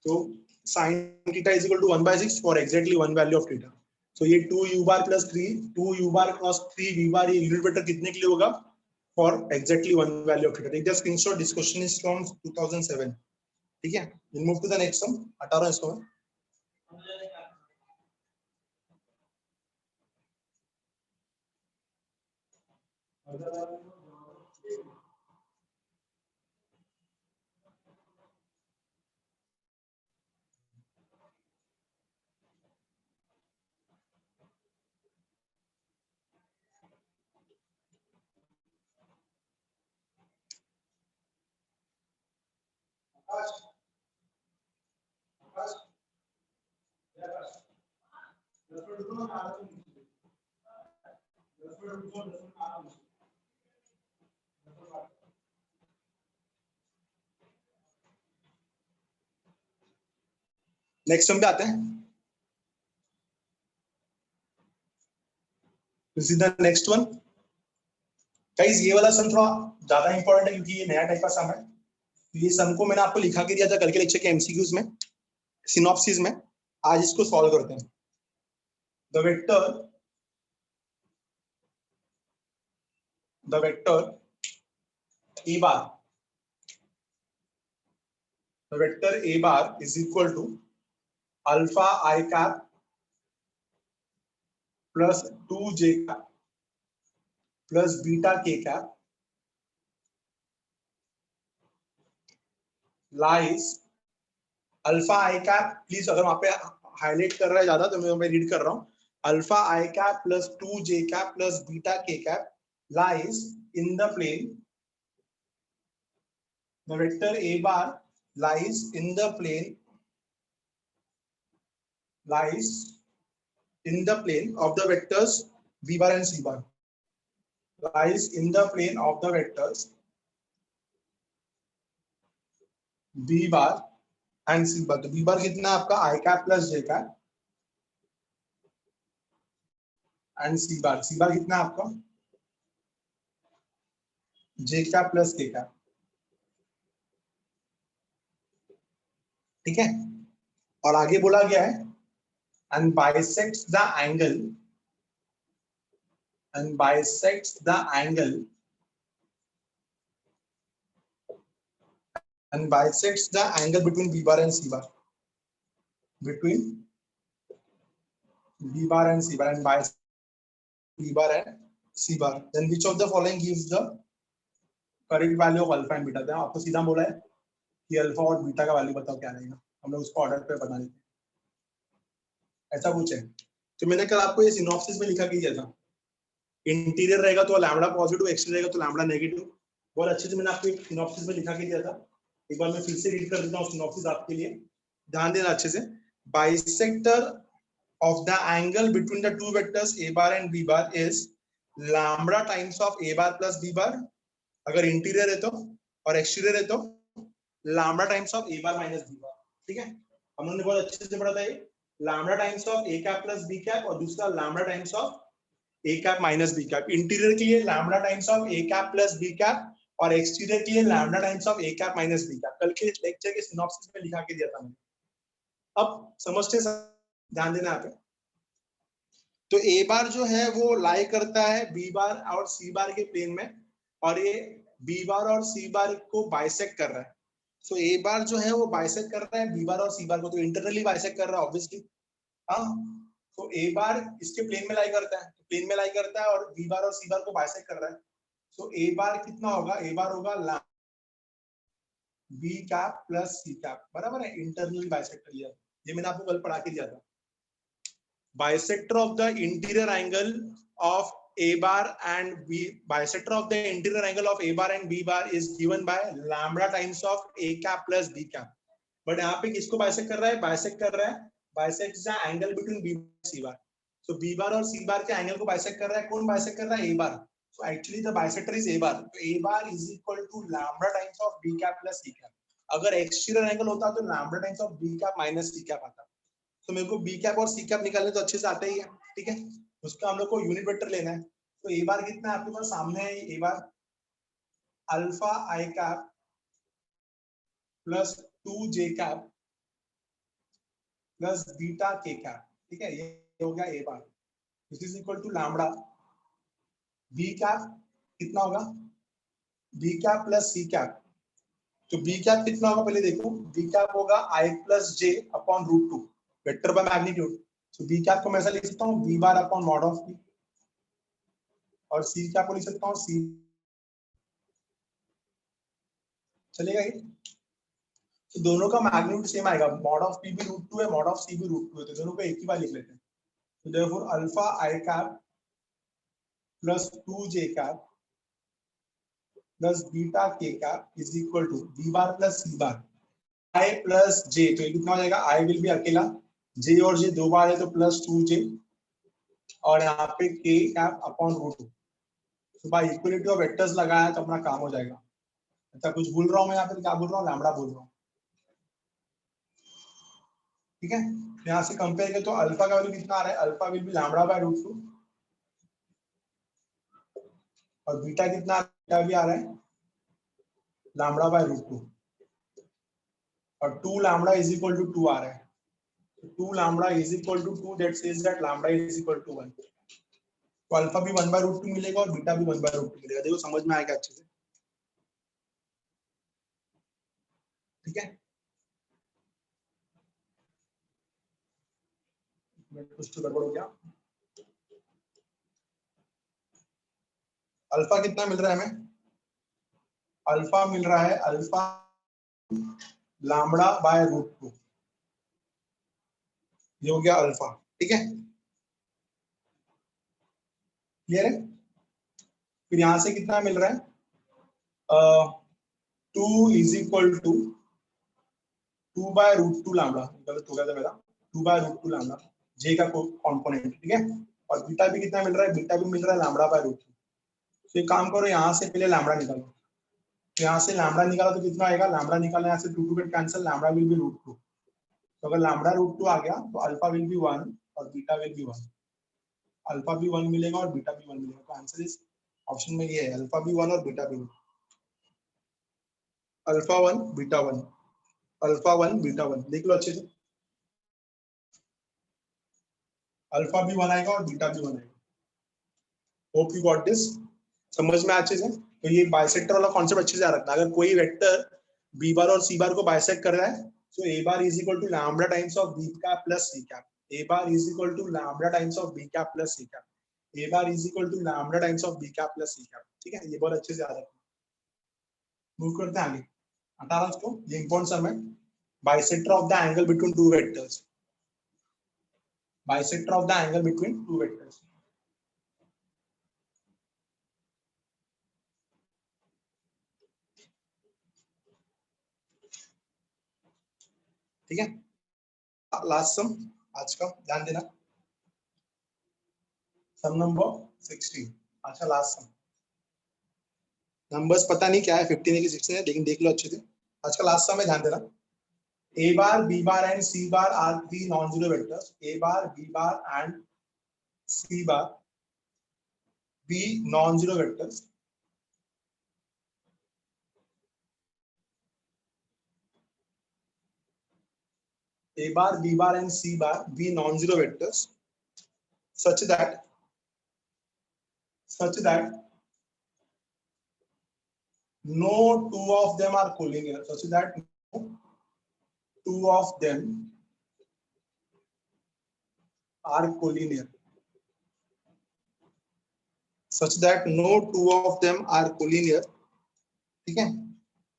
Speaker 1: तो sin theta is equal to 1/6 for exactly one value of theta। तो ये 2 u bar plus 3 2 u bar cross 3 v bar, ये यूनिट वेक्टर कितने के लिए होगा, for exactly one value of theta। take the screenshot, this question is from 2007, ठीक है। we'll move to the next sum, हटा रहा हूं इसको मैं। नेक्स्ट सम पे आते हैं। This is the next one. Guys ये वाला सम थोड़ा ज्यादा इंपॉर्टेंट है क्योंकि ये नया टाइप का सम है। ये सम को मैंने आपको लिखा के दिया था कल के लेक्चर के एमसीक्यूज में, सिनॉप्सिस में। आज इसको सॉल्व करते हैं। The vector A bar, the vector a bar is equal to alpha I cap plus 2j cap plus beta k cap lies alpha I cap, please अगर वहां पे हाईलाइट कर रहा है ज्यादा तो मैं रीड कर रहा हूँ। alpha I cap plus 2j cap plus beta k cap lies in the plane, the vector a bar lies in the plane of the vectors b bar and c bar, lies in the plane of the vectors b bar and c bar। तो b bar कितना है आपका i cap plus j cap and c bar कितना है आपका j cap plus k cap। ठीक है, और आगे बोला गया है and bisects the angle between b bar and c bar, between b bar and c bar and bisects b bar and c bar, then which of the following gives the correct value of alpha and beta। तो आपको सीधा बोला है कि alpha और beta का value बताओ क्या रहेगा, हम लोग उसको ऑर्डर पे बता देते हैं, ऐसा कुछ है। तो मैंने कल आपको ये सिनॉप्सिस में लिखा के दिया था, इंटीरियर रहेगा तो लैम्बडा पॉजिटिव, एक्सटीरियर रहेगा तो लैम्बडा नेगेटिव। बहुत अच्छे से मैंने आपको एक सिनॉप्सिस में लिखा के दिया था, एक बार मैं फिर से रीड कर देता हूँ सिनॉप्सिस आपके लिए, ध्यान देना अच्छे से। Bisector of the angle between the two vectors a bar and b bar is lambda times of a bar plus b bar, अगर इंटीरियर है तो, और एक्सटीरियर है तो lambda times of a bar minus b bar। ठीक है, हम लोगों ने बहुत अच्छे से पढ़ा था ये, lambda times of a cap plus b cap और दूसरा lambda times of a cap minus b cap। Interior के लिए lambda times of a cap plus b cap और एक्सटीरियर के लिए lambda times of a cap minus b cap। कल के lecture के सिनॉप्सिस में लिखा के दिया था मैंने। अब समझते, ध्यान देना यहाँ पे। तो ए बार जो है वो लाई करता है बी बार और सी बार के प्लेन में, और ये बी बार और सी बार को बाइसेक्ट कर रहा है। सो ए बार जो है वो बाइसेक्ट कर रहा है बी बार और सी बार को, तो इंटरनली बाइसेक्ट कर रहा है ऑब्वियसली। हाँ, तो ए बार इसके प्लेन में लाई करता है, प्लेन में लाई करता है और बी बार और सी बार को बाइसेक्ट कर रहा है। सो ए बार कितना होगा, ए बार होगा b cap plus c cap, बराबर है, इंटरनली बाइसेक्ट कर लिया। ये मैंने आपको कल पढ़ा के दिया था। Bisector of the interior angle of A bar and B, bisector of the interior angle of A bar and B bar is given by lambda times of A cap plus B cap। But यहाँ पे किसको bisect कर रहा है, bisect कर रहा है, bisect the angle between B and C bar। So B bar और C bar के angle को bisect कर रहा है, कौन bisect कर रहा है, A bar। So actually the bisector is A bar। तो A bar is equal to lambda times of B cap plus C cap। अगर exterior angle होता तो lambda times of B cap minus C cap आता। तो मेरे को B cap और C cap निकालने तो अच्छे से आता ही है। ठीक है, उसका हम लोग को यूनिट वेक्टर लेना है। तो ए बार कितना है आपके पास सामने है, a bar alpha i cap plus 2j cap plus beta k cap. ठीक है, ये हो गया a bar, this is equal to lambda. B cap कितना होगा, b cap plus c cap. तो बी कैप कितना होगा पहले देखो, बी कैप होगा i plus j upon root 2 vector by magnitude. तो बी कैप को मैं ऐसा लिख सकता हूँ b bar upon mod of B, और सी कैप को लिख सकता हूँ सी, चलेगा ये। तो दोनों का मैग्नीट्यूड सेम आएगा, मॉड ऑफ बी भी रूट 2 है, मॉड ऑफ सी भी रूट 2 है, तो दोनों को एक ही बार लिख लेते हैं। तो therefore alpha i cap plus 2j cap plus beta k cap is equal to B bar plus C bar. I plus j, तो ये कितना हो जाएगा, आई विल बी अकेला, जे और जे 2 बार है तो प्लस 2j, और यहाँ पे k कैप अपॉन रूट 2। तो भाई इक्वलिटी ऑफ वेक्टर्स लगाया तो अपना काम हो जाएगा। अच्छा कुछ भूल रहा हूँ मैं यहाँ पे, क्या बोल रहा हूँ, लैम्बडा बोल रहा हूँ, ठीक है। यहाँ से कंपेयर करें तो अल्फा का वैल्यू कितना आ रहा है, alpha will be lambda by root 2, और बीटा कितना भी आ रहा है, लैम्बडा बाय रूट 2, और 2 लैम्बडा इज इक्वल टू 2 आ रहा है, 2 lambda is equal to 2, that says that lambda is equal to 1। तो अल्फा भी 1 बाय रूट 2 मिलेगा और बीटा भी 1 बाय रूट 2 मिलेगा। देखो समझ में आएगा अच्छे से, ठीक है। कुछ तो गड़बड़ हो गया। अल्फा कितना मिल रहा है हमें, अल्फा मिल रहा है अल्फा लैम्बडा बाय रूट 2, ये हो गया अल्फा, ठीक है, क्लियर है। फिर यहां से कितना मिल रहा है, 2 is equal to 2 by root 2 lambda, गलत हो गया था मेरा, 2 बाय रूट 2 लैम्बडा जे का कंपोनेंट, ठीक है। और बीटा भी कितना मिल रहा है, बीटा भी मिल रहा है लैम्बडा बाय रूट 2। तो एक काम करो, यहाँ से पहले लैम्बडा निकालो, तो यहाँ से लैम्बडा निकाला तो कितना आएगा, लैम्बडा निकालना, यहाँ से 2 get cancel, lambda will be root 2। तो अगर लैम्बडा रूट 2 आ गया तो अल्फा विल बी 1 और बीटा विल बी 1, अल्फा भी 1 मिलेगा और बीटा भी 1 मिलेगा। तो आंसर इस ऑप्शन में ये है, अल्फा भी 1 और बीटा भी 1, अल्फा 1 बीटा 1, अल्फा 1 बीटा 1, देख लो अच्छे से, अल्फा भी 1 आएगा और बीटा भी 1 आएगा। होप यू गॉट दिस, समझ में अच्छे से। तो ये बाइसेक्टर वाला कॉन्सेप्ट अच्छे से याद रखना, अगर कोई वेक्टर बी बार और सी बार को बाइसेक्ट कर रहा है, तो a bar is equal to lambda times of b cap plus c cap, A bar is equal to lambda times of b cap plus c cap, A bar is equal to lambda times of b cap plus c cap, ठीक है। ये बहुत अच्छे से याद रखना। Move करते हैं आगे, 18 को, ये इंपॉर्टेंट सम है, bisector of the angle between two vectors, bisector of the angle between two vectors. ठीक है, लास्ट सम आज का, ध्यान देना, सम नंबर 16। अच्छा लास्ट सम, नंबर्स पता नहीं क्या है, 15 है कि 16 है, लेकिन देख लो अच्छे से। आज का लास्ट सम है, ध्यान देना, a bar b bar and c bar are three non-zero vectors, a bar b bar and c bar be non-zero vectors, a bar b bar and c bar be non-zero vectors such that no two of them are collinear, such that no two of them are collinear, such that no two of them are collinear, ठीक है।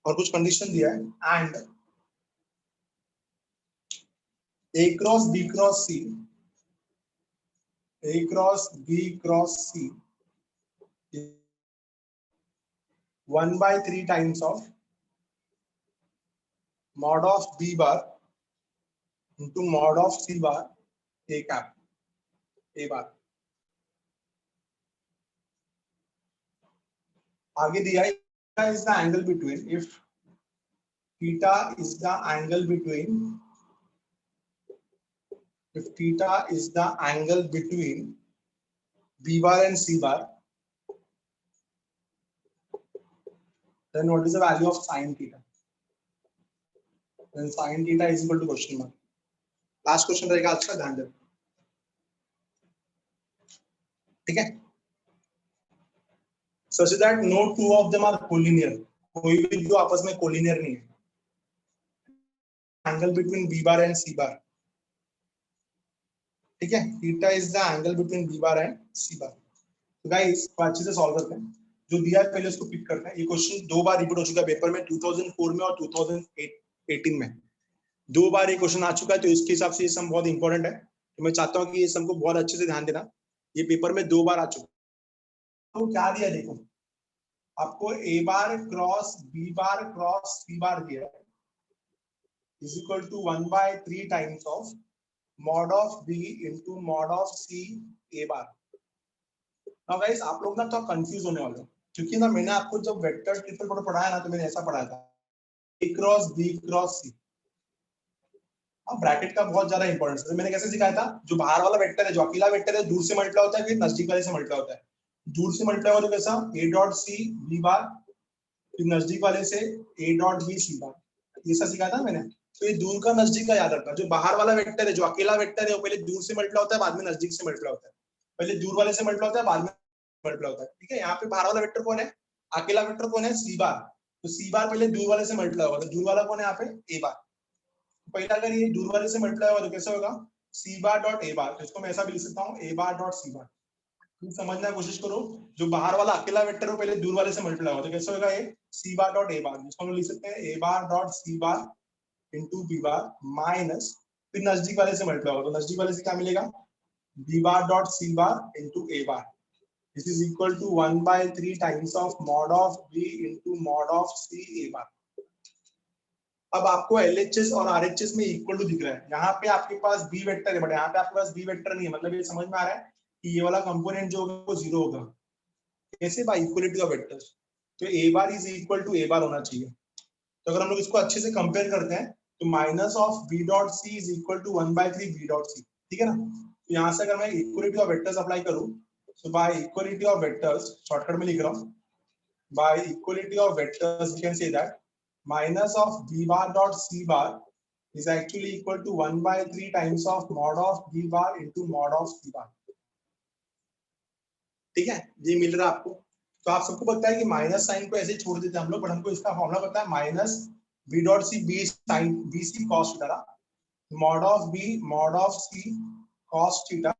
Speaker 1: और कुछ condition दिया है, and a cross b cross c, a cross b cross c 1/3 times of mod of b bar into mod of c bar a cap, a bar। आगे दिया है, is the angle between, if theta is the angle between, if theta is the angle between b bar and c bar, then what is the value of sin theta? Then sin theta is equal to question mark। Last question रहेगा आज का, ध्यान देना, ठीक है। Such that no two of them are collinear, कोई भी जो आपस में collinear नहीं है, angle between b bar and c bar, ठीक है, theta is the angle between b bar and c बार। तो गाइस अच्छे से सॉल्व करते हैं, जो दिया है पहले उसको पिक करते हैं। ये क्वेश्चन 2 बार रिपीट हो चुका है पेपर में, 2004 में और 2018 में 2 बार ये क्वेश्चन आ चुका है, तो इसके हिसाब से ये सम बहुत इंपॉर्टेंट है। तो मैं चाहता हूँ कि ये सम को बहुत अच्छे से ध्यान देना, ये पेपर में 2 बार आ चुका है। तो क्या दिया देखो, आपको a bar cross b bar cross c बार दिया है, is equal to 1/3 times of mod of b into mod of c a bar. Now guys, आप लोग ना तो कंफ्यूज होने वाले हो, क्योंकि ना मैंने आपको जब वेक्टर ट्रिपल प्रोडक्ट पढ़ाया ना तो मैंने ऐसा पढ़ाया था a cross b cross c। अब ब्रैकेट का बहुत ज्यादा इंपॉर्टेंस है। मैंने कैसे सिखाया था, जो बाहर वाला वेक्टर है, जो अकेला वेक्टर है, दूर से मल्टीप्लाई होता है, फिर नजदीक वाले से मल्टीप्लाई होता है। दूर से मल्टीप्लाई होता है कैसा, a डॉट c b बार, फिर नजदीक वाले से a डॉट b c बार, ऐसा सिखाया था मैंने। तो ये दूर का नजदीक का याद रखना। जो बाहर वाला वेक्टर है, जो अकेला वेक्टर है, वो पहले दूर से मल्टीप्लाई होता है, बाद में नजदीक से मल्टीप्लाई होता है। पहले दूर वाले से मल्टीप्लाई होता है, बाद में मल्टीप्लाई होता है। ठीक है, यहाँ पे बाहर वाला वेक्टर कौन है, अकेला वेक्टर कौन है, c बार। तो c बार पहले दूर वाले से मल्टीप्लाई होगा, तो दूर वाला कौन है यहाँ पे, a बार। पहला अगर ये दूर वाले से मल्टीप्लाई होगा तो कैसे होगा, c बार डॉट a बार। तो इसको मैं ऐसा भी लिख सकता हूँ, a बार डॉट c बार। तुम समझने की कोशिश करो, जो बाहर वाला अकेला वेक्टर है पहले दूर वाले से मल्टीप्लाई होगा, तो कैसे होगा ये c बार डॉट a बार, जिसको हम लिख सकते हैं a bar dot c bar into b bar minus, फिर नजदीक वाले से मल्टीप्लाई होगा, तो नजदीक वाले से क्या मिलेगा, b bar dot c bar into a bar. This is equal to 1/3 times of mod of b into mod of c a bar. अब आपको LHS और RHS में इक्वल टू दिख रहा है, यहाँ पे आपके पास b वेक्टर है, बट यहाँ पे आपके पास b वेक्टर नहीं है। मतलब ये समझ में आ रहा है कि ये वाला कंपोनेंट जो होगा वो 0 होगा। कैसे, बाय इक्वलिटी ऑफ वेक्टर्स। तो a bar is equal to a bar होना चाहिए। तो अगर हम लोग इसको अच्छे से कंपेयर करते हैं तो minus of b dot c is equal to 1/3 b dot c। ठीक है ना। तो यहाँ से अगर मैं इक्वलिटी ऑफ वेक्टर्स अप्लाई करूँ, तो by equality of vectors, shortcut में लिख रहा हूँ, by equality of vectors we can say that minus of b bar dot c bar is actually equal to 1/3 times of mod of b bar into mod of c bar। ठीक है, ये मिल रहा है आपको। तो आप सबको पता है कि माइनस साइन को ऐसे ही छोड़ देते हैं हम लोग, पर हमको इसका फॉर्मूला पता है, minus b dot c b sign b c cos theta, mod of b mod of c cos theta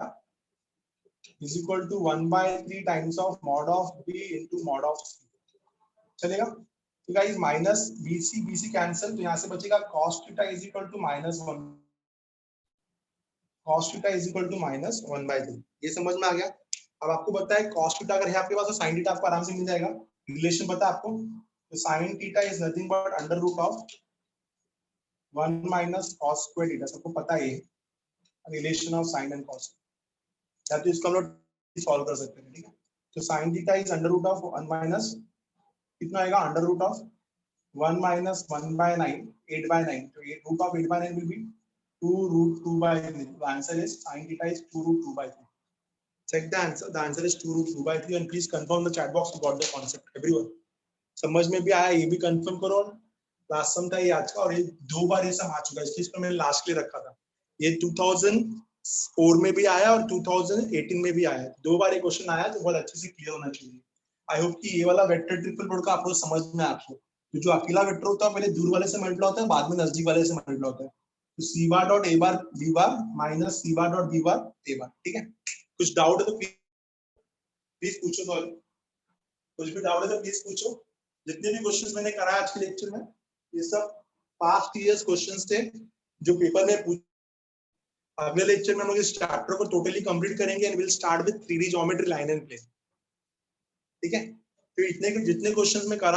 Speaker 1: is equal to 1/3 times of mod of b into mod of c। चलेगा। तो guys minus BC cancel, तो यहाँ से बचेगा cos theta is equal to -1, cos theta is equal to -1/3। ये समझ में आ गया। अब आपको पता है cos थीटा अगर है आपके पास तो sin थीटा आपको आराम से मिल जाएगा। रिलेशन पता है आपको, तो sin theta is nothing but under root of 1 minus cos square theta. सबको पता है ये relation of sin and cos। या तो इसको हम लोग सॉल्व कर सकते हैं। ठीक है, तो sin theta is under root of 1 minus, कितना आएगा, under root of 1 minus 1/9, 8/9. So root of 8/9 will be 2 root 2/3. The answer is sin theta is 2 root 2/3. Check the answer. The answer is 2 root 2/3 and please confirm the chat box you got the concept. Everyone. समझ में भी आया, ये भी confirm करो। Last सम था ये आज का, और ये 2 बार ये सब आ चुका है, इसलिए इसको मैंने लास्ट के लिए रखा था। ये 2004 में भी आया और 2018 में भी आया, 2 बार ये क्वेश्चन आया, तो बहुत अच्छे से क्लियर होना चाहिए। आई होप कि ये वाला वेक्टर ट्रिपल प्रोडक्ट का आपको समझ में आ रहा है। तो जो अकेला वेक्टर होता है पहले दूर वाले से मल्टीप्लाई होता है, बाद में नजदीक वाले से मल्टीप्लाई होता है। तो c bar dot a bar b bar minus c bar dot b bar a बार। ठीक है, कुछ डाउट है तो प्लीज पूछो। तो कुछ भी डाउट है तो प्लीज पूछो। जितने भी क्वेश्चंस मैंने कराया आज के लेक्चर में, ये सब पास्ट ईयर्स क्वेश्चंस थे जो पेपर में पूछ। अगले लेक्चर में हम लोग इस चैप्टर को टोटली कंप्लीट करेंगे and will start with 3D geometry, line and plane. ठीक है, तो इतने जितने क्वेश्चंस में करा